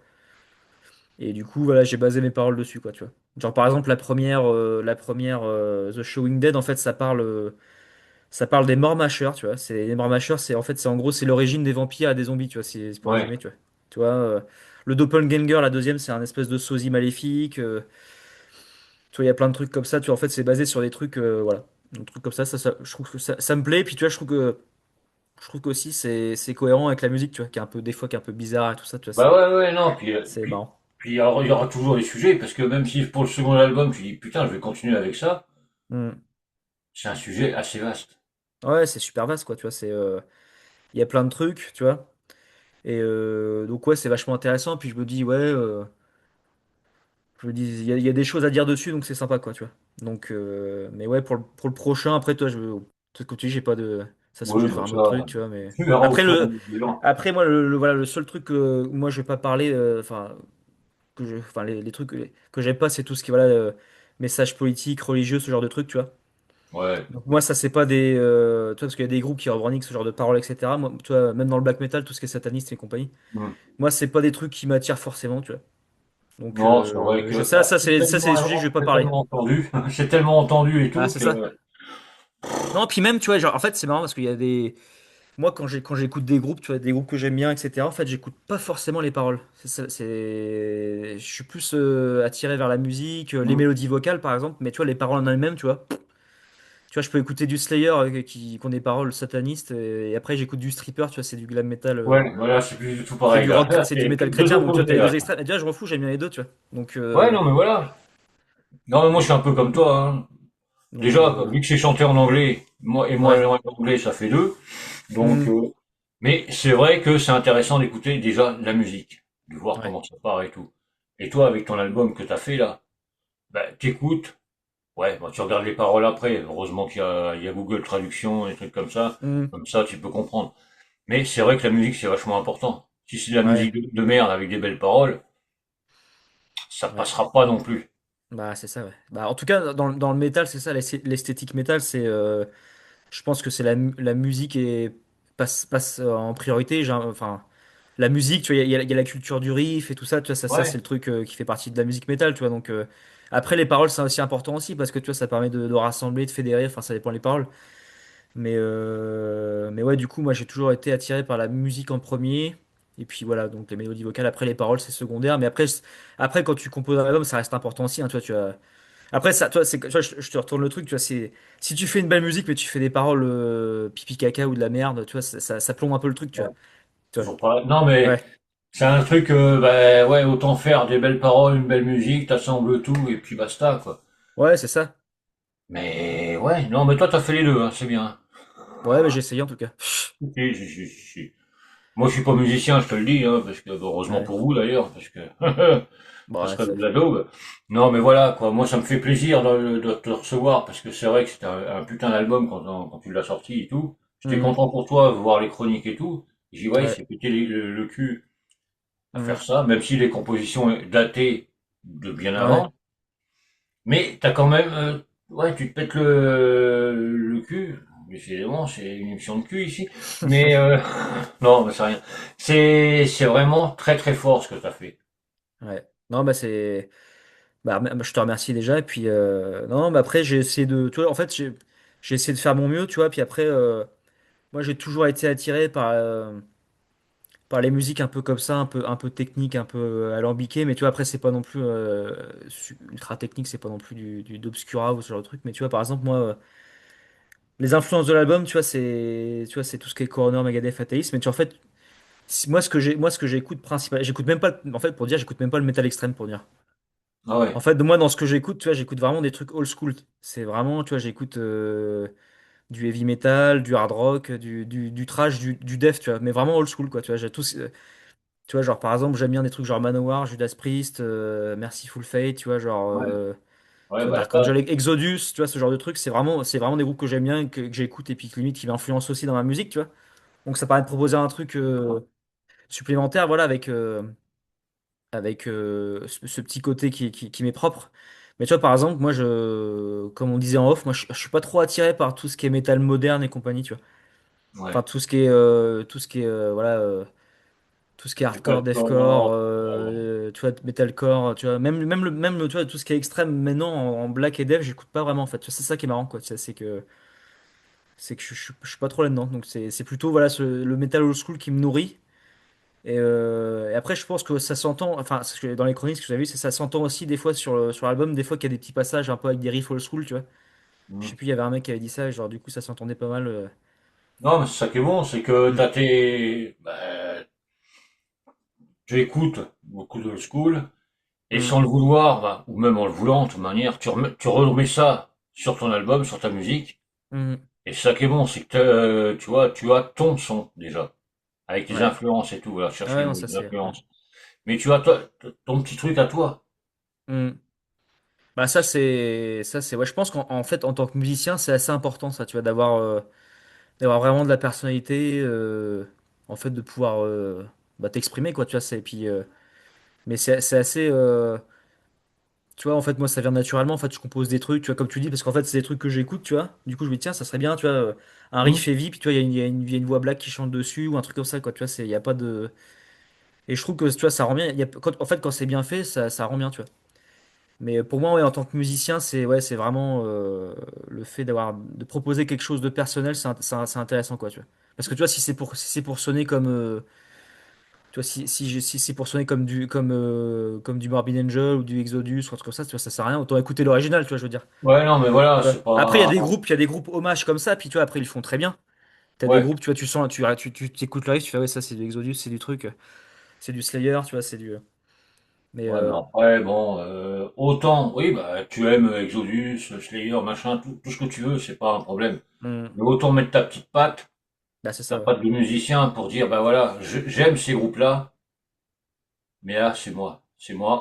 Et du coup, voilà, j'ai basé mes paroles dessus, quoi, tu vois. Genre, par exemple, la première The Showing Dead, en fait, ça parle des morts mâcheurs, tu vois. Les morts mâcheurs, en fait, c'est en gros, c'est l'origine des vampires et des zombies, tu vois. C'est pour Ouais, résumer, tu vois. Tu vois, le doppelganger, la deuxième, c'est un espèce de sosie maléfique. Tu vois, il y a plein de trucs comme ça. Tu vois, en fait, c'est basé sur des trucs, voilà. Des trucs comme ça, je trouve que ça me plaît. Puis, tu vois, je trouve qu'aussi, c'est cohérent avec la musique, tu vois, qui est un peu, des fois, qui est un peu bizarre et tout ça, tu vois, bah c'est, ouais, ouais, non, c'est marrant. alors, il y aura toujours des sujets, parce que même si pour le second album, tu dis, putain, je vais continuer avec ça, Hmm. c'est un sujet assez vaste. Ouais, c'est super vaste, quoi, tu vois, il y a plein de trucs, tu vois. Et donc, ouais, c'est vachement intéressant. Puis, je me dis, ouais, je me dis, il y a des choses à dire dessus, donc c'est sympa, quoi, tu vois. Donc, mais ouais, pour le prochain, après, toi, peut-être que tu dis, j'ai pas de. Ça se trouve, je Oui, vais faire bah un autre ça, truc, tu vois, mais. tu verras au Après, fur et à mesure. moi, voilà, le seul truc que moi, je vais pas parler, enfin, enfin, les trucs que j'aime pas, c'est tout ce qui, voilà, messages politiques, religieux, ce genre de trucs, tu vois. Ouais. Donc, moi, ça, c'est pas des. Tu vois, parce qu'il y a des groupes qui revendiquent ce genre de paroles, etc. Moi, tu vois, même dans le black metal, tout ce qui est sataniste et compagnie, Hmm. moi, c'est pas des trucs qui m'attirent forcément, tu vois. Donc, Non, c'est vrai que ça, bah, ça, c'est des sujets que je vais pas c'est parler. tellement entendu, c'est tellement entendu et Ah, tout c'est que ça. Non, puis même, tu vois, genre, en fait, c'est marrant parce qu'il y a des. Moi, quand j'écoute des groupes, tu vois, des groupes que j'aime bien, etc., en fait, j'écoute pas forcément les paroles. Je suis plus attiré vers la musique, les hmm. mélodies vocales, par exemple, mais tu vois, les paroles en elles-mêmes, tu vois. Tu vois, je peux écouter du Slayer qui ont des paroles satanistes, et après, j'écoute du Stripper, tu vois, c'est du glam metal, Ouais, voilà, c'est plus du tout c'est pareil du là. rock, Là, c'est du c'est métal deux chrétien, donc tu vois, t'as opposés les là. deux extrêmes. Et tu vois, je m'en fous, j'aime bien les deux, tu vois. Donc, Ouais, non, mais voilà. Non, mais moi je suis un peu comme toi, hein. Déjà, voilà. vu que c'est chanté en anglais, moi Ouais. en anglais, ça fait deux. Donc, Hmm. mais c'est vrai que c'est intéressant d'écouter déjà la musique, de voir Ouais. comment ça part et tout. Et toi, avec ton album que t'as fait là, bah, t'écoutes, ouais, bah, tu regardes les paroles après. Heureusement qu'il y a Google Traduction et des trucs Hmm. comme ça tu peux comprendre. Mais c'est vrai que la musique c'est vachement important. Si c'est de la Ouais. musique de merde avec des belles paroles, ça Ouais. passera pas non plus. Bah, c'est ça, ouais. Bah, en tout cas, dans le métal, c'est ça, l'esthétique métal, je pense que c'est la musique passe en priorité. Enfin, la musique, tu vois, il y a la culture du riff et tout ça, tu vois, ça c'est Ouais, le truc qui fait partie de la musique métal, tu vois. Donc, après, les paroles, c'est aussi important aussi parce que, tu vois, ça permet de rassembler, de fédérer, enfin, ça dépend des paroles. Mais ouais, du coup, moi, j'ai toujours été attiré par la musique en premier. Et puis voilà, donc les mélodies vocales, après les paroles, c'est secondaire. Mais après, quand tu composes un album, ça reste important aussi, hein, après, ça, toi, toi, je te retourne le truc, tu vois, si tu fais une belle musique, mais tu fais des paroles pipi caca ou de la merde, tu vois, ça plombe un peu le truc, tu ouais, vois. Tu vois. toujours pas. Non mais Ouais, c'est un truc, bah ouais, autant faire des belles paroles, une belle musique, t'assembles tout et puis basta quoi. ouais, c'est ça. Mais ouais, non mais toi t'as fait les deux, hein, c'est bien. Ouais, mais j'ai essayé en tout cas. Si, si, si, si. Moi je suis pas musicien, je te le dis, hein, parce que heureusement Ouais, pour vous d'ailleurs, parce que bon, ce ouais, serait de la daube. Non, mais voilà, quoi. Moi, ça me fait plaisir de te recevoir parce que c'est vrai que c'était un putain d'album quand tu l'as sorti et tout. J'étais Mhm. content pour toi, voir les chroniques et tout. J'ai dit, ouais, il Ouais, s'est pété le cul à faire mhm. ça, même si les compositions datées de bien Ouais, avant. Mais t'as quand même, ouais, tu te pètes le cul. Décidément, c'est une émission de cul ici. Mais, non, mais c'est rien. C'est vraiment très très fort ce que t'as fait. ouais. Non, bah je te remercie déjà. Et puis, non, bah après, j'ai essayé tu vois, en fait, j'ai essayé de faire mon mieux, tu vois. Puis après, moi, j'ai toujours été attiré par les musiques un peu comme ça, un peu technique, un peu alambiqué, mais tu vois, après, c'est pas non plus ultra technique, c'est pas non plus du d'obscura ou ce genre de truc. Mais tu vois, par exemple, moi, les influences de l'album, tu vois, c'est tout ce qui est Coroner, Megadeth, Atheist, mais tu vois, en fait, moi, ce que j'écoute principalement, j'écoute même pas, en fait, pour dire, j'écoute même pas le métal extrême, pour dire. Ah En ouais. fait, de moi, dans ce que j'écoute, tu vois, j'écoute vraiment des trucs old school. C'est vraiment, tu vois, j'écoute du heavy metal, du hard rock, du thrash, du death, tu vois, mais vraiment old school, quoi, tu vois, Tu vois, genre par exemple, j'aime bien des trucs genre Manowar, Judas Priest, Merciful Fate, tu vois, genre, Ouais, tu ouais, vois, bah Dark ça, Angel, Exodus, tu vois, ce genre de trucs, c'est vraiment des groupes que j'aime bien, que j'écoute et puis que limite qui m'influencent aussi dans ma musique, tu vois. Donc ça permet de proposer un truc supplémentaire, voilà, avec ce petit côté qui m'est propre. Mais tu vois, par exemple, moi, comme on disait en off, moi, je suis pas trop attiré par tout ce qui est métal moderne et compagnie, tu vois. Enfin, ouais. voilà, tout ce qui est hardcore, deathcore, Metalcore, ouais. tu vois, metalcore, tu vois, tu vois, tout ce qui est extrême maintenant en black et death, j'écoute pas vraiment, en fait. Tu vois, c'est ça qui est marrant, quoi. Tu sais, c'est que je suis pas trop là-dedans. Donc, c'est plutôt, voilà, le metal old school qui me nourrit. Et après, je pense que ça s'entend, enfin, dans les chroniques, ce que j'avais vu, c'est que ça s'entend aussi des fois sur l'album, des fois qu'il y a des petits passages un peu avec des riffs old school, tu vois. Je sais Mm. plus, il y avait un mec qui avait dit ça, et genre, du coup, ça s'entendait pas mal. Non, mais c'est ça qui est bon, c'est que Mm, tu écoutes beaucoup de school, et mm, sans le vouloir, bah, ou même en le voulant, de toute manière, tu remets ça sur ton album, sur ta musique, mm. et c'est ça qui est bon, c'est que tu vois, tu as ton son déjà, avec tes Ouais. influences et tout, voilà, Ah chercher ouais, les non, mots, ça les c'est. influences. Mais tu as ton petit truc à toi. Mm. Bah ouais, je pense qu'en fait, en tant que musicien, c'est assez important, ça, tu vois, d'avoir vraiment de la personnalité, en fait, de pouvoir bah, t'exprimer, quoi, tu vois, mais c'est assez. Tu vois, en fait, moi, ça vient naturellement. En fait, je compose des trucs, tu vois, comme tu dis, parce qu'en fait, c'est des trucs que j'écoute, tu vois. Du coup, je me dis, tiens, ça serait bien, tu vois, un Hmm. riff heavy, puis tu vois, il y a une voix black qui chante dessus, ou un truc comme ça, quoi, tu vois, il y a pas de. Et je trouve que, tu vois, ça rend bien. En fait, quand c'est bien fait, ça rend bien, tu vois. Mais pour moi, ouais, en tant que musicien, c'est vraiment le fait de proposer quelque chose de personnel, c'est intéressant, quoi, tu vois. Parce que, tu vois, si c'est pour sonner comme. Tu vois, si c'est pour sonner comme du Morbid Angel ou du Exodus ou un truc comme ça, tu vois, ça sert à rien. Autant écouter l'original, tu vois, je veux dire. Ouais, non, mais voilà, Tu vois. c'est Après, pas. il y a des groupes hommages comme ça, puis tu vois, après, ils le font très bien. T'as des Ouais, groupes, tu vois, tu sens, tu écoutes le riff, tu fais, ouais, ça, c'est du Exodus, c'est du truc, c'est du Slayer, tu vois, c'est du. Mais, ouais, mais après, bon, autant, oui, bah, tu aimes Exodus, Slayer, machin, tout ce que tu veux, c'est pas un problème. hmm, Mais autant mettre ta petite patte, bah, c'est ta ça, ouais. patte de musicien pour dire, bah voilà, j'aime ces groupes-là, mais là, c'est moi,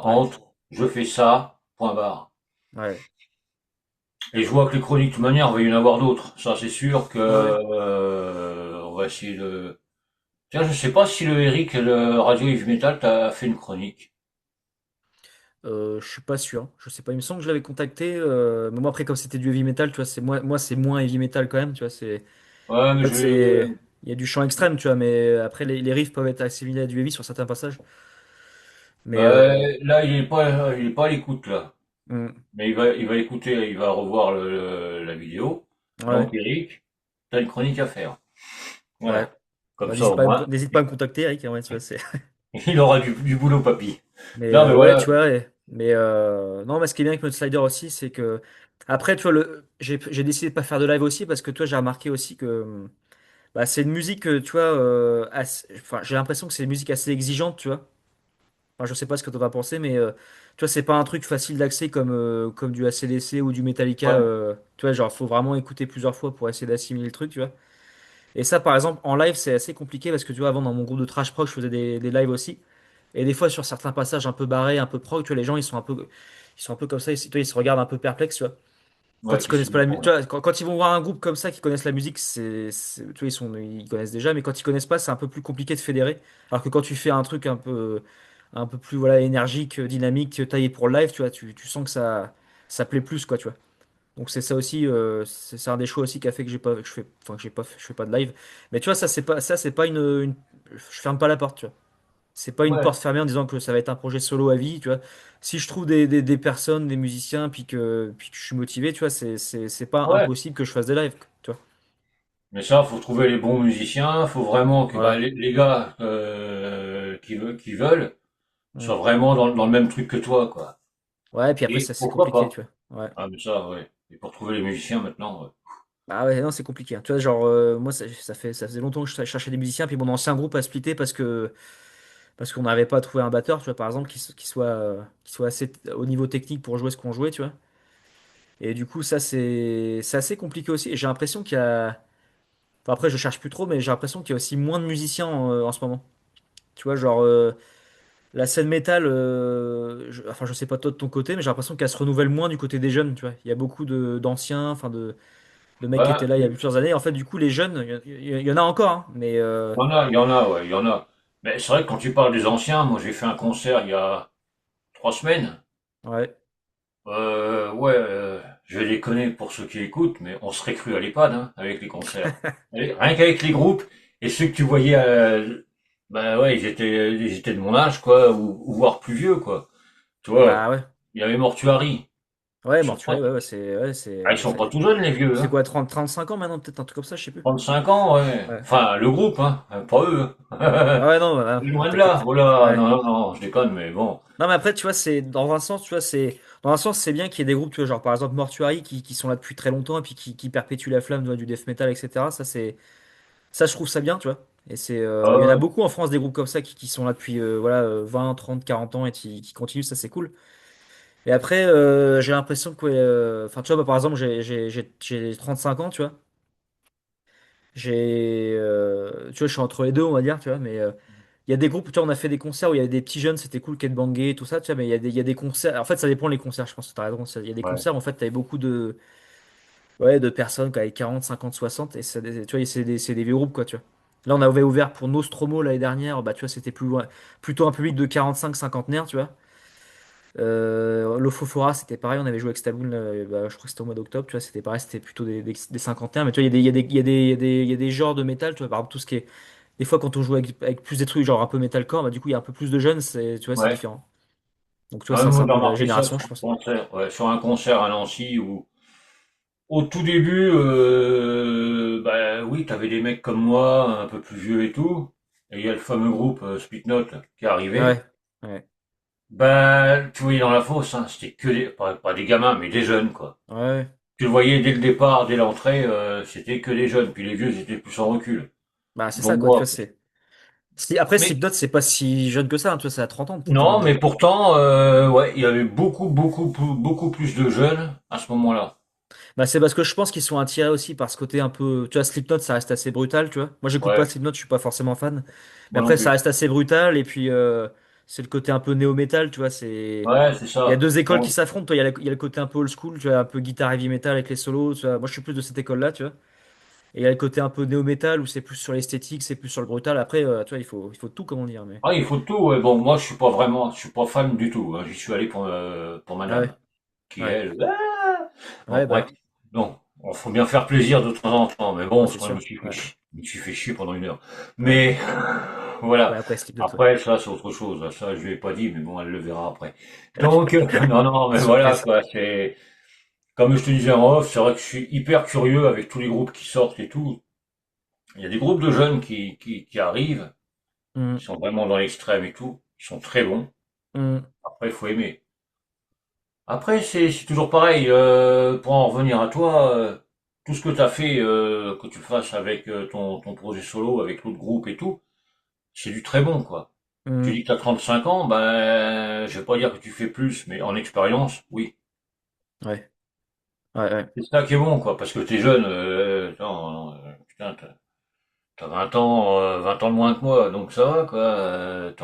Ouais, entre, je fais ça, point barre. ouais, Et je vois que les chroniques, de toute manière, il va y en avoir d'autres. Ça, c'est sûr que, ouais. on va essayer de. Tiens, je sais pas si le Eric, le Radio Heavy Metal, t'a fait une chronique. Je suis pas sûr, je sais pas, il me semble que je l'avais contacté, mais moi, après, comme c'était du heavy metal, tu vois, moi, c'est moins heavy metal quand même, tu vois, Ouais, En mais fait, il y a du chant extrême, tu vois, mais après, les riffs peuvent être assimilés à du heavy sur certains passages. Mais, bah, là, il est pas à l'écoute, là. hmm, Mais il va écouter, il va revoir la vidéo. Donc, ouais, Eric, t'as une chronique à faire. ouais. Voilà. Comme Bah, ça, au moins, n'hésite pas à me contacter, Eric, hein, ouais, tu vois, il aura du boulot, papy. Mais Non, mais ouais, voilà. tu vois, ouais. Mais non, mais ce qui est bien avec notre slider aussi, c'est que après, tu vois, j'ai décidé de pas faire de live aussi parce que toi, j'ai remarqué aussi que bah, c'est une musique, tu vois, enfin, j'ai l'impression que c'est une musique assez exigeante, tu vois. Enfin, je sais pas ce que tu vas penser, mais tu vois, c'est pas un truc facile d'accès comme du AC/DC ou du Metallica. Ouais, Tu vois, genre, faut vraiment écouter plusieurs fois pour essayer d'assimiler le truc, tu vois. Et ça, par exemple, en live, c'est assez compliqué parce que tu vois, avant, dans mon groupe de trash prog, je faisais des lives aussi. Et des fois, sur certains passages un peu barrés, un peu prog, tu vois, les gens, ils sont un peu comme ça, tu vois, ils se regardent un peu perplexes, tu vois. ouais, Quand ils puis c'est connaissent pas la bon, musique, tu ouais. vois, quand ils vont voir un groupe comme ça qui connaissent la musique, tu vois, ils connaissent déjà, mais quand ils connaissent pas, c'est un peu plus compliqué de fédérer. Alors que quand tu fais un truc un peu plus, voilà, énergique, dynamique, taillé pour le live, tu vois, tu sens que ça plaît plus, quoi, tu vois. Donc c'est ça aussi, c'est un des choix aussi qui a fait que j'ai pas, que je fais, enfin que j'ai pas, je fais pas de live. Mais tu vois, ça c'est pas je ferme pas la porte, tu vois. C'est pas une Ouais, porte fermée en disant que ça va être un projet solo à vie, tu vois. Si je trouve des personnes, des musiciens, puis que je suis motivé, tu vois, c'est pas ouais. impossible que je fasse des lives, tu vois. Mais ça, faut trouver les bons musiciens, faut vraiment que bah, Voilà. les gars qui veulent Mm. soient vraiment dans le même truc que toi, quoi. Ouais, puis après, Et ça, c'est pourquoi compliqué, pas? tu vois. Ouais. Ah, mais ça, ouais. Et pour trouver les musiciens maintenant, Bah ouais, non, c'est compliqué, hein. Tu vois, genre, moi, ça faisait longtemps que je cherchais des musiciens, puis mon ancien groupe a splitté parce qu'on n'avait pas trouvé un batteur, tu vois, par exemple, qui soit assez au niveau technique pour jouer ce qu'on jouait, tu vois. Et du coup, ça, c'est assez compliqué aussi. Et j'ai l'impression enfin, après, je cherche plus trop, mais j'ai l'impression qu'il y a aussi moins de musiciens en ce moment. Tu vois, genre, la scène métal, enfin, je sais pas toi de ton côté, mais j'ai l'impression qu'elle se renouvelle moins du côté des jeunes, tu vois. Il y a beaucoup d'anciens, enfin, de mecs qui étaient Bah, là il y a plusieurs années. En fait, du coup, les jeunes, il y en a encore, hein, mais il y en a, ouais, il y en a. Mais c'est vrai que quand tu parles des anciens, moi j'ai fait un concert il y a 3 semaines. ouais. Ouais, je vais déconner pour ceux qui écoutent, mais on serait cru à l'EHPAD, hein, avec les concerts. Rien qu'avec les groupes, et ceux que tu voyais, bah ouais, ils étaient de mon âge, quoi, ou voire plus vieux, quoi. Tu vois, Bah ouais. il y avait Mortuary. Ouais, Ils sont pas, Mortuary, ouais, ils sont pas tout jeunes, les vieux, c'est hein. quoi, 35 ans maintenant, peut-être un truc comme ça, je sais plus. 35 ans, ouais. Ouais. Enfin, le groupe, hein, pas eux. Ah ouais, non, bah, Loin de là. t'inquiète. Oh là, Ouais. non, non, non, je déconne, mais bon. Non, mais après, tu vois, c'est dans un sens, tu vois, dans un sens, c'est bien qu'il y ait des groupes, tu vois, genre par exemple Mortuary qui sont là depuis très longtemps et puis qui perpétuent la flamme, tu vois, du death metal, etc. Ça, je trouve ça bien, tu vois. Et Ah il y en a ouais, beaucoup en France des groupes comme ça qui sont là depuis voilà 20, 30, 40 ans et qui continuent, ça c'est cool. Et après, j'ai l'impression que, ouais, enfin, tu vois, bah, par exemple, j'ai 35 ans, tu vois. Tu vois, je suis entre les deux, on va dire, tu vois, mais il y a des groupes, tu vois, on a fait des concerts où il y avait des petits jeunes, c'était cool, Kate Bangé, tout ça, tu vois, mais il y a des concerts, en fait, ça dépend les concerts, je pense que t'as raison, il y a des ouais, concerts où, en fait, t'avais beaucoup ouais, de personnes, quoi, avec 40, 50, 60, et tu vois, c'est des vieux groupes, quoi, tu vois. Là, on avait ouvert pour Nostromo l'année dernière, bah, tu vois, c'était plus loin, plutôt un public de 45, cinquantenaires, tu vois. L'Ofofora, c'était pareil, on avait joué avec Staboun, bah, je crois que c'était au mois d'octobre, tu vois, c'était pareil, c'était plutôt des cinquantaires, mais tu vois, il y a des genres de métal, tu vois, par exemple, tout ce qui est. Des fois, quand on joue avec plus des trucs genre un peu metalcore, bah, du coup, il y a un peu plus de jeunes, tu vois, c'est ouais. différent. Donc, tu vois, Ah, ça, c'est moi, un j'ai peu la remarqué ça génération, sur je un pense. concert, ouais, sur un concert à Nancy où, au tout début, bah oui, t'avais des mecs comme moi, un peu plus vieux et tout, et il y a le fameux groupe Slipknot qui est arrivé. Ouais, ouais, Ben, tu voyais dans la fosse, hein, c'était que pas des gamins, mais des jeunes, quoi. ouais. Tu le voyais dès le départ, dès l'entrée, c'était que des jeunes, puis les vieux, ils étaient plus en recul. Bah, c'est Bon, ça, quoi, tu vois, moi, c'est. Après, mais, Slipknot, c'est pas si jeune que ça, hein, tu vois, c'est à 30 ans, pourtant, non, mais. mais pourtant, ouais, il y avait beaucoup plus de jeunes à ce moment-là. Bah, c'est parce que je pense qu'ils sont attirés aussi par ce côté un peu. Tu vois, Slipknot, ça reste assez brutal, tu vois. Moi, j'écoute pas Ouais, Slipknot, je suis pas forcément fan. Mais moi non après, ça plus. reste assez brutal, et puis, c'est le côté un peu néo-metal, tu vois, c'est. Ouais, c'est Il y a ça. deux écoles qui Bon, s'affrontent, toi. Il y a le côté un peu old school, tu vois, un peu guitare heavy metal avec les solos, tu vois. Moi, je suis plus de cette école-là, tu vois. Et il y a le côté un peu néo-metal où c'est plus sur l'esthétique, c'est plus sur le brutal. Après, tu vois, il faut tout, comment dire, mais. ah, il faut tout. Ouais. Bon, moi, je suis pas fan du tout, hein. J'y suis allé pour Ah ouais, madame, qui ouais, elle, bon, ouais, bref. bah, Non, il faut bien faire plaisir de temps en temps, mais ouais, bon, c'est moi, sûr. Ouais, je me suis fait chier pendant 1 heure. ouais, Mais, voilà. ouais, après, Slipknot, ouais. Après, ça, c'est autre chose. Ça, je lui ai pas dit, mais bon, elle le verra après. Donc, non, non, mais voilà, Surprise. quoi. C'est, comme je te disais en off, c'est vrai que je suis hyper curieux avec tous les groupes qui sortent et tout. Il y a des groupes de jeunes qui arrivent, qui Hum, sont vraiment dans l'extrême et tout. Ils sont très bons. hum, Après, il faut aimer. Après, c'est toujours pareil. Pour en revenir à toi, tout ce que tu as fait, que tu le fasses avec ton projet solo, avec l'autre groupe et tout, c'est du très bon, quoi. Tu hum. dis que tu as 35 ans, ben, je vais pas dire que tu fais plus, mais en expérience, oui. Ouais, ouais, ouais. C'est ça qui est bon, quoi, parce que t'es jeune, non, putain, t'as 20 ans, 20 ans de moins que moi, donc ça va, quoi. T'es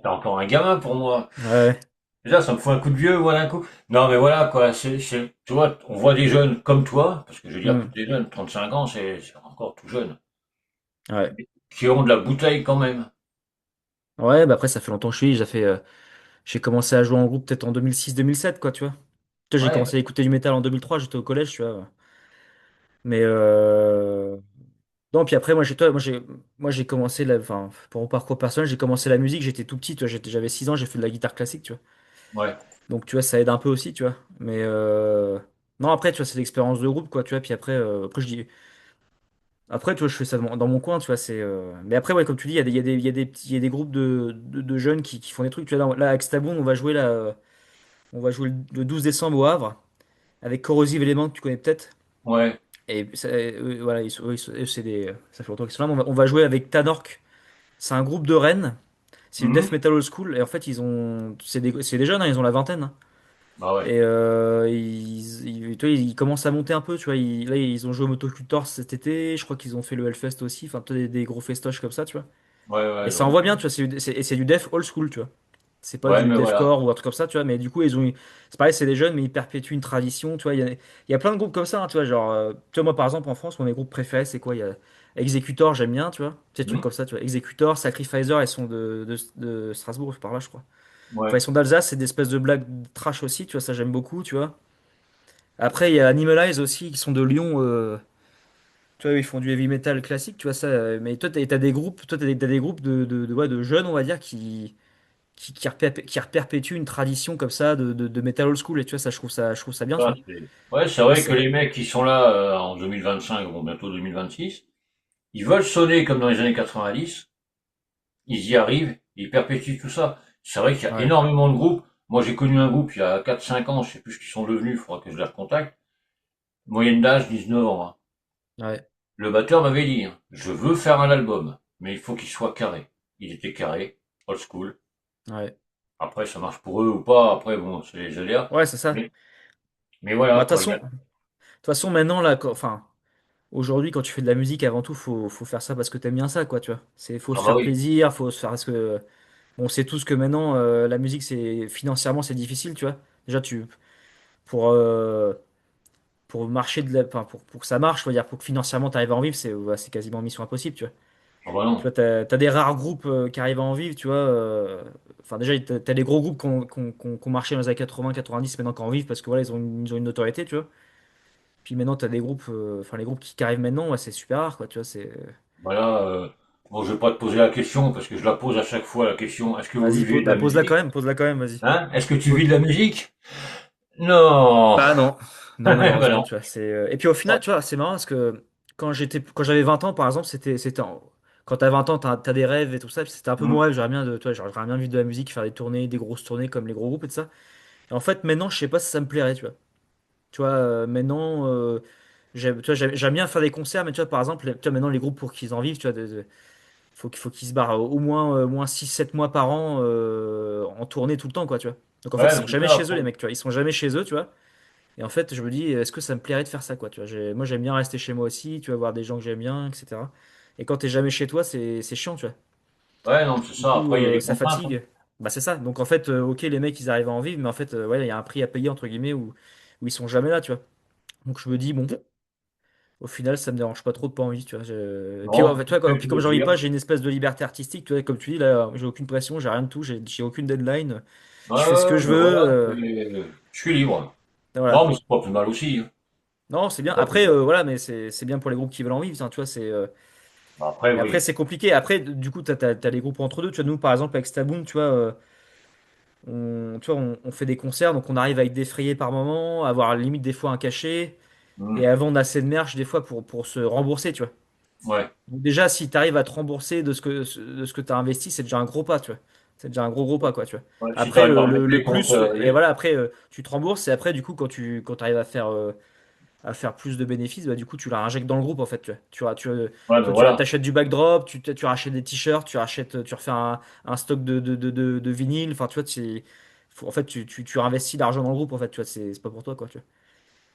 encore un gamin pour moi. Ouais. Déjà, ça me fout un coup de vieux, voilà un coup. Non, mais voilà, quoi. Tu vois, on voit des jeunes comme toi, parce que je veux dire que Hum, t'es jeune, 35 ans, c'est encore tout jeune, ouais. qui ont de la bouteille quand même. Ouais, bah après, ça fait longtemps que je suis. J'ai commencé à jouer en groupe peut-être en 2006-2007, quoi, tu vois. Tu vois, j'ai Ouais, commencé à écouter du métal en 2003, j'étais au collège, tu vois. Mais non, puis après, moi, j'ai commencé, enfin, pour mon parcours personnel, j'ai commencé la musique, j'étais tout petit, tu vois, j'avais 6 ans, j'ai fait de la guitare classique, tu vois. ouais, Donc, tu vois, ça aide un peu aussi, tu vois. Mais non, après, tu vois, c'est l'expérience de groupe, quoi, tu vois. Puis après, après, tu vois, je fais ça dans mon coin, tu vois. Mais après, ouais, comme tu dis, il y a des groupes de jeunes qui font des trucs. Tu vois, là, avec Stabon, on va jouer le 12 décembre au Havre avec Corrosive Element, que tu connais peut-être. ouais. Et voilà, ça fait longtemps qu'ils sont là. Mais on va jouer avec Tanork. C'est un groupe de Rennes. C'est du death Mhm. metal old school. Et en fait, c'est des jeunes, hein, ils ont la vingtaine, hein. Bah ouais, Et tu vois, ils commencent à monter un peu, tu vois. Là, ils ont joué au Motocultor cet été. Je crois qu'ils ont fait le Hellfest aussi. Enfin, toi, des gros festoches comme ça, tu vois. Ouais, Et ouais, ça donc, envoie bien, tu vois, et c'est du dev old school, tu vois. C'est pas ouais, du mais voilà. deathcore ou un truc comme ça, tu vois, mais du coup, c'est pareil, c'est des jeunes, mais ils perpétuent une tradition, tu vois. Il y a plein de groupes comme ça, hein, tu vois, genre, tu vois, moi, par exemple, en France, mon mes groupes préférés, c'est quoi? Il y a Executor, j'aime bien, tu vois, ces trucs Hmm. comme ça, tu vois. Executor, Sacrificer, ils sont de Strasbourg, par là, je crois. Enfin, ils Ouais. sont d'Alsace, c'est des espèces de blagues trash aussi, tu vois, ça, j'aime beaucoup, tu vois. Après, il y a Animalize aussi, qui sont de Lyon, tu vois, ils font du heavy metal classique, tu vois, ça, mais toi, t'as des groupes, t'as des groupes ouais, de jeunes, on va dire, qui perpétue une tradition comme ça de metal old school et tu vois ça je trouve ça bien tu Ça, vois. ouais, c'est Et vrai que c'est les mecs qui sont là en 2025, bon, bientôt 2026, ils veulent sonner comme dans les années 90, ils y arrivent, ils perpétuent tout ça. C'est vrai qu'il y a ouais, énormément de groupes. Moi, j'ai connu un groupe il y a 4-5 ans, je sais plus ce qu'ils sont devenus, il faudra que je les recontacte. Moyenne d'âge 19 ans, hein. ouais, Le batteur m'avait dit, hein, je veux faire un album, mais il faut qu'il soit carré. Il était carré, old school. ouais, Après, ça marche pour eux ou pas, après, bon, c'est les aléas. ouais, c'est ça. Mais, mais Bah voilà, de toute quoi. façon maintenant là enfin aujourd'hui quand tu fais de la musique avant tout faut faire ça parce que t'aimes bien ça quoi tu vois. C'est faut Ah se bah faire oui. plaisir, faut se faire parce que on sait tous que maintenant la musique c'est financièrement c'est difficile tu vois. Déjà tu pour euh, pour marcher enfin pour que ça marche, faut dire pour que financièrement tu arrives à en vivre, c'est ouais, c'est quasiment mission impossible tu vois. Ah bah Tu vois, non. t'as des rares groupes qui arrivent à en vivre, tu vois. Enfin, déjà, t'as des gros groupes qui ont marché dans les années 80-90 maintenant qui en vivent parce que voilà, ils ont une notoriété, tu vois. Puis maintenant, t'as des groupes, enfin, les groupes qui arrivent maintenant, ouais, c'est super rare, quoi, tu vois. Voilà, bon, je vais pas te poser la question parce que je la pose à chaque fois, la question, est-ce que vous Vas-y, vivez de bah, la musique? pose-la quand même, vas-y. Hein? Est-ce que tu vis Pose- de la musique? Non! Bah non, non, Bah malheureusement, non. tu vois. Et puis au final, tu vois, c'est marrant parce que quand j'avais 20 ans, par exemple, quand t'as 20 ans, t'as des rêves et tout ça, puis c'était un peu mon Hmm. rêve, j'aurais bien vivre de la musique, faire des tournées, des grosses tournées comme les gros groupes et tout ça. Et en fait, maintenant, je sais pas si ça me plairait, tu vois. Tu vois, maintenant, j'aime bien faire des concerts, mais tu vois, par exemple, tu vois, maintenant, les groupes pour qu'ils en vivent, tu vois, faut qu'ils se barrent au moins, moins 6-7 mois par an en tournée tout le temps, quoi, tu vois. Donc en fait, ils Ouais, mais sont c'est jamais ça, chez eux, après. les mecs, tu vois. Ils sont jamais chez eux, tu vois. Et en fait, je me dis, est-ce que ça me plairait de faire ça, quoi, tu vois. Moi, j'aime bien rester chez moi aussi, tu vois, voir des gens que j'aime bien, etc. Et quand t'es jamais chez toi, c'est chiant, tu vois. Ouais, non, mais c'est Du ça, coup, après, il y a des ça contraintes, hein. fatigue. Bah, c'est ça. Donc en fait, ok, les mecs, ils arrivent à en vivre, mais en fait, ouais, il y a un prix à payer, entre guillemets, où ils sont jamais là, tu vois. Donc je me dis, bon, au final, ça me dérange pas trop de pas envie, tu vois. Et puis, Non, ouais, tu tu vois, fais puis comme j'en vis plaisir. pas, j'ai une espèce de liberté artistique, tu vois. Comme tu dis, là, j'ai aucune pression, j'ai rien de tout, j'ai aucune deadline. Ouais, Je fais ce que ouais, je ben veux. voilà, je suis libre. Non, Voilà. mais c'est pas plus mal aussi, hein. Non, c'est bien. C'est pas plus Après, mal. voilà, mais c'est bien pour les groupes qui veulent en vivre, hein, tu vois. Bah, après, Mais après, oui. c'est compliqué. Après, du coup, t'as les groupes entre deux. Tu vois, nous, par exemple, avec Staboom, tu vois, tu vois, on fait des concerts, donc on arrive à être défrayé par moment, à avoir limite des fois un cachet, et Hmm. à vendre assez de merch des fois pour se rembourser, tu vois. Ouais. Donc déjà, si tu arrives à te rembourser de ce que tu as investi, c'est déjà un gros pas, tu vois. C'est déjà un gros pas, quoi, tu vois. Ouais, si Après, t'arrives à remettre le les comptes, plus, et voilà, après, tu te rembourses, et après, du coup, quand tu arrives à faire plus de bénéfices, bah, du coup, tu la réinjectes dans le groupe, en fait, ouais, ben voilà. t'achètes du backdrop, tu rachètes des t-shirts, tu refais un stock de vinyle, enfin, tu vois, en fait, tu investis l'argent dans le groupe, en fait, tu vois, c'est pas pour toi, quoi, tu vois.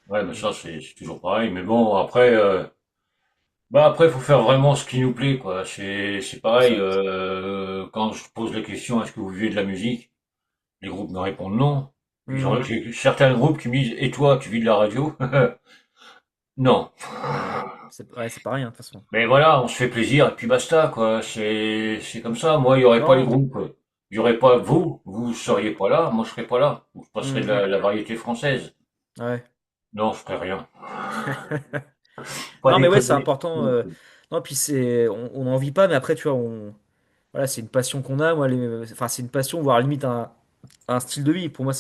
Ouais, mais Donc, ça, c'est toujours pareil. Mais bon, après, bah après, faut faire vraiment ce qui nous plaît, quoi. C'est c'est pareil. ça. Quand je pose la question, est-ce que vous vivez de la musique? Les groupes me répondent non. Puis Mhm. j'ai certains groupes qui me disent, et toi, tu vis de la radio? Non. Ouais, ouais, c'est pareil, hein, de toute façon. Mais voilà, on se fait plaisir et puis basta, quoi. C'est comme ça. Moi, il y aurait pas les Non. groupes. Il y aurait pas vous seriez pas là, moi je serais pas là. Je passerais de Mhm. la variété française. Ouais. Non, je ferais rien. Pas Non, mais ouais, c'est déconner. important. Non, puis on n'en vit pas, mais après, tu vois, voilà, c'est une passion qu'on a. Moi, enfin, c'est une passion, voire limite un style de vie. Pour moi,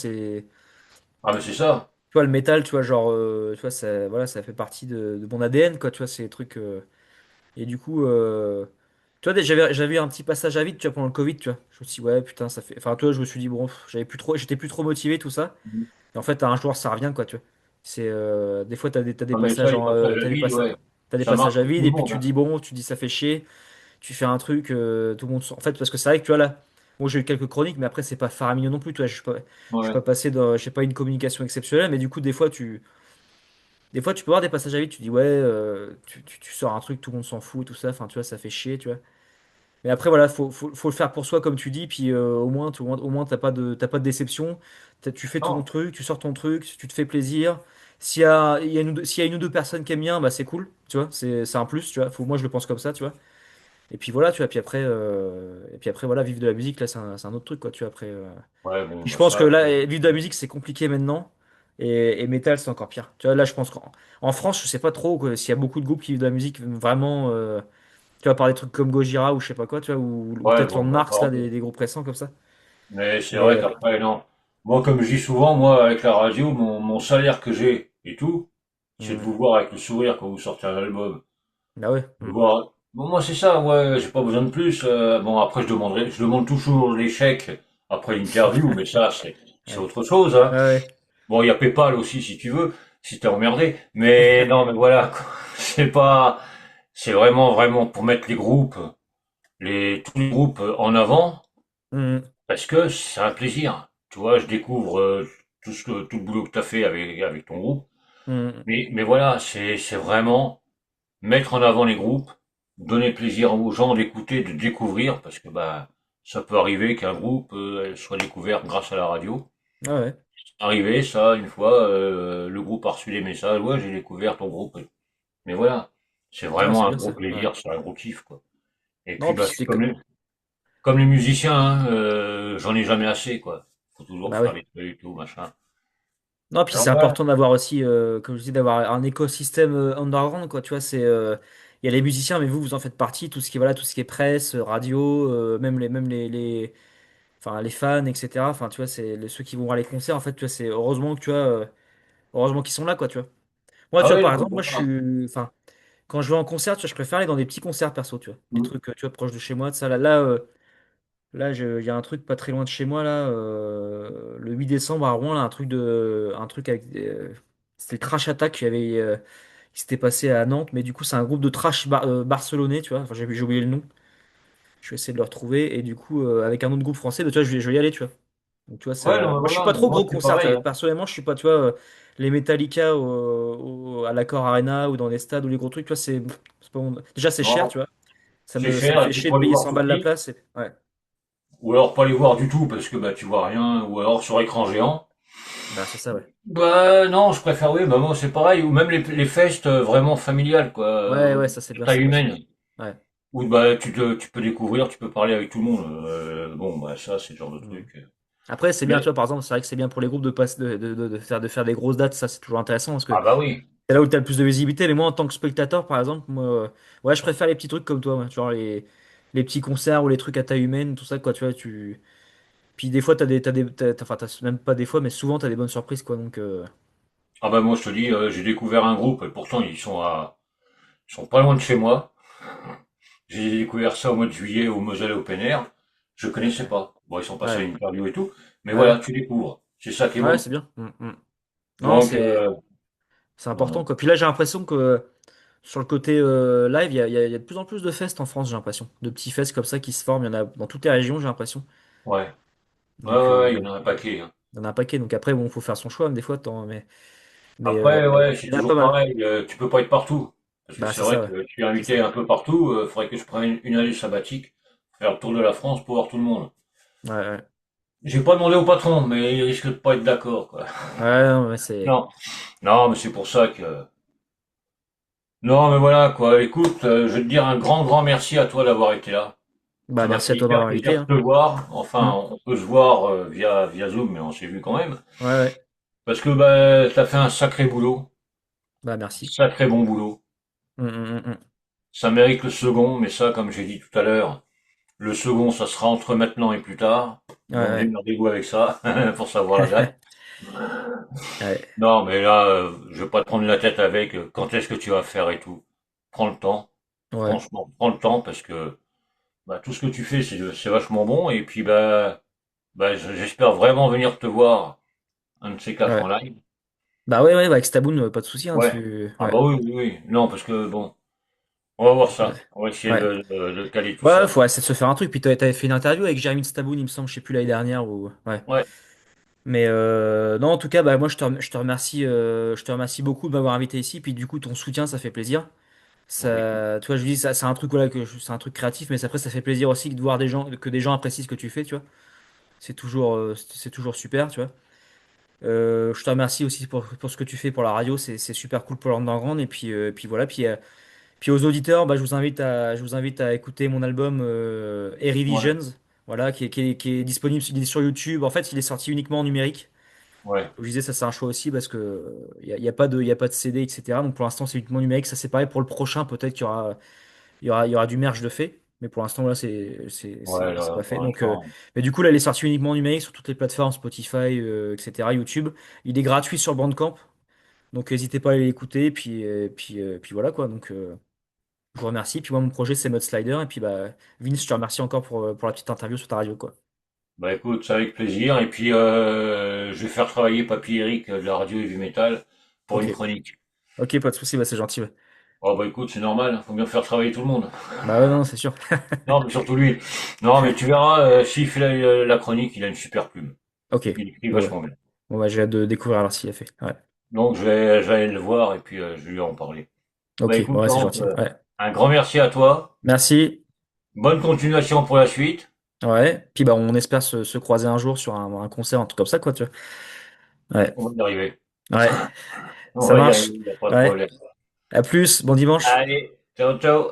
Ah mais c'est ça. tu vois, le métal, tu vois, genre, tu vois, voilà, ça fait partie de mon ADN, quoi. Tu vois, c'est des trucs. Et du coup, tu vois, j'avais eu un petit passage à vide, tu vois, pendant le Covid, tu vois. Je me suis dit, ouais, putain, ça fait. Enfin, tu vois, je me suis dit, bon, j'étais plus trop motivé, tout ça. Et en fait, un jour, ça revient, quoi, tu vois. Des fois, t'as des Ah mais ça, passages les passages à vide, ouais. t'as des Ça marche passages à pour tout vide, le et puis monde, tu te hein. dis, bon, tu dis, ça fait chier. Tu fais un truc, tout le monde. En fait, parce que c'est vrai que tu vois là, moi j'ai eu quelques chroniques, mais après c'est pas faramineux non plus. Tu vois, je suis Ouais. pas passé dans, j'ai pas une communication exceptionnelle, mais du coup des fois tu peux avoir des passages à vide. Tu dis ouais, tu sors un truc, tout le monde s'en fout et tout ça. Enfin, tu vois, ça fait chier, tu vois. Mais après, voilà, faut le faire pour soi, comme tu dis, puis au moins, t'as pas de déception. Tu fais ton Non. truc, tu sors ton truc, tu te fais plaisir. S'il y a une ou deux personnes qui aiment bien, bah c'est cool, tu vois, c'est un plus, tu vois. Moi, je le pense comme ça, tu vois. Et puis voilà, tu vois, puis après, voilà, vivre de la musique, là, c'est un autre truc, quoi, tu vois, après. Ouais, bon, Puis je bah pense que ça. là, vivre de la musique, c'est compliqué maintenant. Et métal, c'est encore pire. Tu vois, là, je pense qu'en France, je sais pas trop quoi, s'il y a beaucoup de groupes qui vivent de la musique vraiment. Tu vois, par des trucs comme Gojira ou je sais pas quoi, tu vois, ou Ouais, peut-être bon, Landmarks, là, d'accord. des groupes récents comme ça. Mais c'est Mais vrai qu'après, non. Moi, comme je dis souvent, moi, avec la radio, mon salaire que j'ai et tout, c'est de hmm, vous voir avec le sourire quand vous sortez un album. bah ouais. De voir. Bon, moi, c'est ça, ouais, j'ai pas besoin de plus. Bon, après, je demande toujours les chèques après l'interview, mais ça, c'est Ouais. autre chose, hein. Ouais, ouais. Bon, il y a PayPal aussi, si tu veux, si t'es emmerdé. Mais non, mais voilà, quoi. C'est pas, c'est vraiment, vraiment pour mettre les groupes, tous les groupes en avant. Hmm, Parce que c'est un plaisir. Tu vois, je découvre tout le boulot que tu as fait avec ton groupe. hmm, Mais voilà, c'est vraiment mettre en avant les groupes, donner plaisir aux gens d'écouter, de découvrir, parce que bah ça peut arriver qu'un groupe soit découvert grâce à la radio. ouais, ouais. Arrivé, ça, une fois, le groupe a reçu des messages, ouais, j'ai découvert ton groupe. Mais voilà, c'est Ouais, vraiment c'est un bien gros ça. Ouais. plaisir, c'est un gros kiff, quoi. Et puis Non, puis bah c'est c'était que. comme les musiciens, hein, j'en ai jamais assez, quoi. Faut toujours Bah faire ouais. des trucs, tout, machin. Non, puis Alors c'est voilà. important d'avoir aussi, comme je dis, d'avoir un écosystème underground, quoi. Tu vois, il y a les musiciens, mais vous en faites partie. Tout ce qui est presse, radio, enfin, les fans, etc. Enfin, tu vois, ceux qui vont voir les concerts, en fait, tu vois, c'est heureusement que heureusement qu'ils sont là, quoi, tu vois. Moi, tu Ah vois, oui, par non, mais exemple, moi, voilà. enfin, quand je vais en concert, tu vois, je préfère aller dans des petits concerts perso, tu vois. Des Mm. trucs, tu vois, proches de chez moi, de ça. Là, il y a un truc pas très loin de chez moi, là, le 8 décembre à Rouen, là, un truc avec, c'était Trash Attack qui s'était passé à Nantes, mais du coup, c'est un groupe de trash barcelonais, tu vois. Enfin, j'ai oublié le nom. Je vais essayer de le retrouver, et du coup, avec un autre groupe français, bah, tu vois, je vais y aller, tu vois. Donc, tu vois, Ouais, non, mais moi, je suis voilà, pas mais trop moi gros c'est concert, tu pareil, vois. hein. Personnellement, je suis pas, tu vois, les Metallica à l'Accor Arena ou dans des stades ou les gros trucs, tu vois, c'est pas déjà, c'est cher, Non, tu vois. Ça c'est me, ça me cher, et fait puis chier pour de les payer voir 100 tout de balles la suite, place. Ouais. ou alors pas les voir du tout parce que bah tu vois rien, ou alors sur écran géant. Bah, c'est ça, ouais. Bah non, je préfère oui, bah moi c'est pareil, ou même les festes vraiment familiales quoi, Ouais, ouais, ça, c'est de bien, taille ça aussi. humaine, Ouais. où bah tu peux découvrir, tu peux parler avec tout le monde. Bon bah ça c'est le genre de Mm. truc. Après, c'est bien, tu Mais vois, par exemple, c'est vrai que c'est bien pour les groupes de faire des grosses dates, ça, c'est toujours intéressant parce que ah bah oui. c'est là où tu as le plus de visibilité. Mais moi, en tant que spectateur, par exemple, moi, ouais, je préfère les petits trucs comme toi, ouais. Genre les petits concerts ou les trucs à taille humaine, tout ça, quoi, tu vois. Puis des fois, enfin, même pas des fois, mais souvent, tu as des bonnes surprises, quoi. Donc, Ah bah moi je te dis, j'ai découvert un groupe, et pourtant ils sont pas loin de chez moi. J'ai découvert ça au mois de juillet au Moselle Open Air. Je connaissais pas. Bon, ils sont passés à ouais, une interview et tout, mais voilà, ouais, tu découvres. C'est ça qui est ouais, bon. c'est bien. Non, Donc, c'est important, quoi. Puis là, j'ai l'impression que sur le côté live, il y a de plus en plus de fests en France, j'ai l'impression. De petits fests comme ça qui se forment, il y en a dans toutes les régions, j'ai l'impression. ouais. Ouais, Donc, ouais, ouais, il y en a un paquet, hein. il y en a un paquet. Donc après, bon, faut faire son choix, des fois, mais Après, ouais, c'est il y en a pas toujours mal. pareil. Tu peux pas être partout. Parce que Bah, c'est c'est vrai ça, ouais. que je suis C'est invité ça. un peu partout. Faudrait que je prenne une année sabbatique, faire le tour de la France pour voir tout le monde. Ouais, ouais. J'ai pas demandé au patron, mais il risque de pas être d'accord, quoi. Ouais, non, mais c'est. Non. Non, mais c'est pour ça que. Non, mais voilà, quoi. Écoute, je vais te dire un grand, grand merci à toi d'avoir été là. Bah, Ça m'a merci fait à toi de hyper m'avoir invité, plaisir de hein. te voir. Enfin, Hmm. on peut se voir via Zoom, mais on s'est vu quand même. Ouais, ouais. Parce que bah, t'as fait un sacré boulot. Bah, merci. Sacré bon boulot. Hmm. Ça mérite le second, mais ça, comme j'ai dit tout à l'heure, le second, ça sera entre maintenant et plus tard. Ouais, Donc ouais. démerdez-vous avec ça pour savoir la date. Ouais, Non, mais là, je vais pas te prendre la tête avec quand est-ce que tu vas faire et tout. Prends le temps. ouais, Franchement, prends le temps parce que bah, tout ce que tu fais, c'est vachement bon. Et puis bah, j'espère vraiment venir te voir un de ces quatre en ouais. live. Bah, ouais, ouais, bah, avec Staboun, pas de souci, hein, Ouais. Ah Ouais. bah oui, oui, oui. Non, parce que bon, on va voir Écoute, ça. On va essayer ouais. de caler tout Ouais, ça. faut essayer de se faire un truc. Puis t'avais fait une interview avec Jérémy Staboun, il me semble, je sais plus l'année dernière ou. Ouais. Ouais. Mais non, en tout cas, bah, moi, je te remercie beaucoup de m'avoir invité ici. Puis du coup, ton soutien, ça fait plaisir. Bah, écoute, Ça, tu vois, je dis ça, c'est un truc voilà c'est un truc créatif, mais après ça fait plaisir aussi de voir que des gens apprécient ce que tu fais, tu vois. C'est toujours super, tu vois. Je te remercie aussi pour ce que tu fais pour la radio, c'est super cool pour l'underground. Et puis voilà, puis aux auditeurs, bah, je vous invite à écouter mon album Airy ouais, Visions, voilà, qui est disponible il est sur YouTube. En fait, il est sorti uniquement en numérique. ouais, Comme je disais, ça c'est un choix aussi parce que il y a pas de CD, etc. Donc pour l'instant, c'est uniquement numérique. Ça c'est pareil pour le prochain, peut-être il y aura du merge de fait. Mais pour l'instant, là, ouais, c'est là, pas fait. pour Donc, l'instant, mais du coup, là, il est sorti uniquement en numérique sur toutes les plateformes, Spotify, etc., YouTube. Il est gratuit sur Bandcamp. Donc, n'hésitez pas à aller l'écouter. Puis voilà, quoi. Donc, je vous remercie. Puis moi, mon projet, c'est Mudslider. Et puis, bah, Vince, je te remercie encore pour la petite interview sur ta radio, quoi. bah écoute, c'est avec plaisir. Et puis, je vais faire travailler Papy Eric de la radio et du métal pour Ok. une chronique. Ok, pas de souci, bah, c'est gentil, ouais. Oh bah écoute, c'est normal, faut bien faire travailler tout le monde. Bah ouais, non, c'est sûr. Non, mais surtout lui. Non, mais tu verras, s'il fait la chronique, il a une super plume. Ok. Il écrit Bon, bah, vachement bien. bon, bah, j'ai hâte de découvrir alors s'il a fait. Ouais. Donc je vais aller le voir et puis je vais lui en parler. Bah Ok, bon, écoute, ouais, c'est Laurent, gentil. Ouais. un grand merci à toi. Merci. Bonne continuation pour la suite. Ouais. Puis, bah, on espère se croiser un jour sur un concert, un truc comme ça, quoi, tu vois. Ouais. On va y arriver. Ouais. On Ça va y marche. arriver, il n'y a pas de Ouais. problème. À plus. Bon dimanche. Allez, ciao, ciao.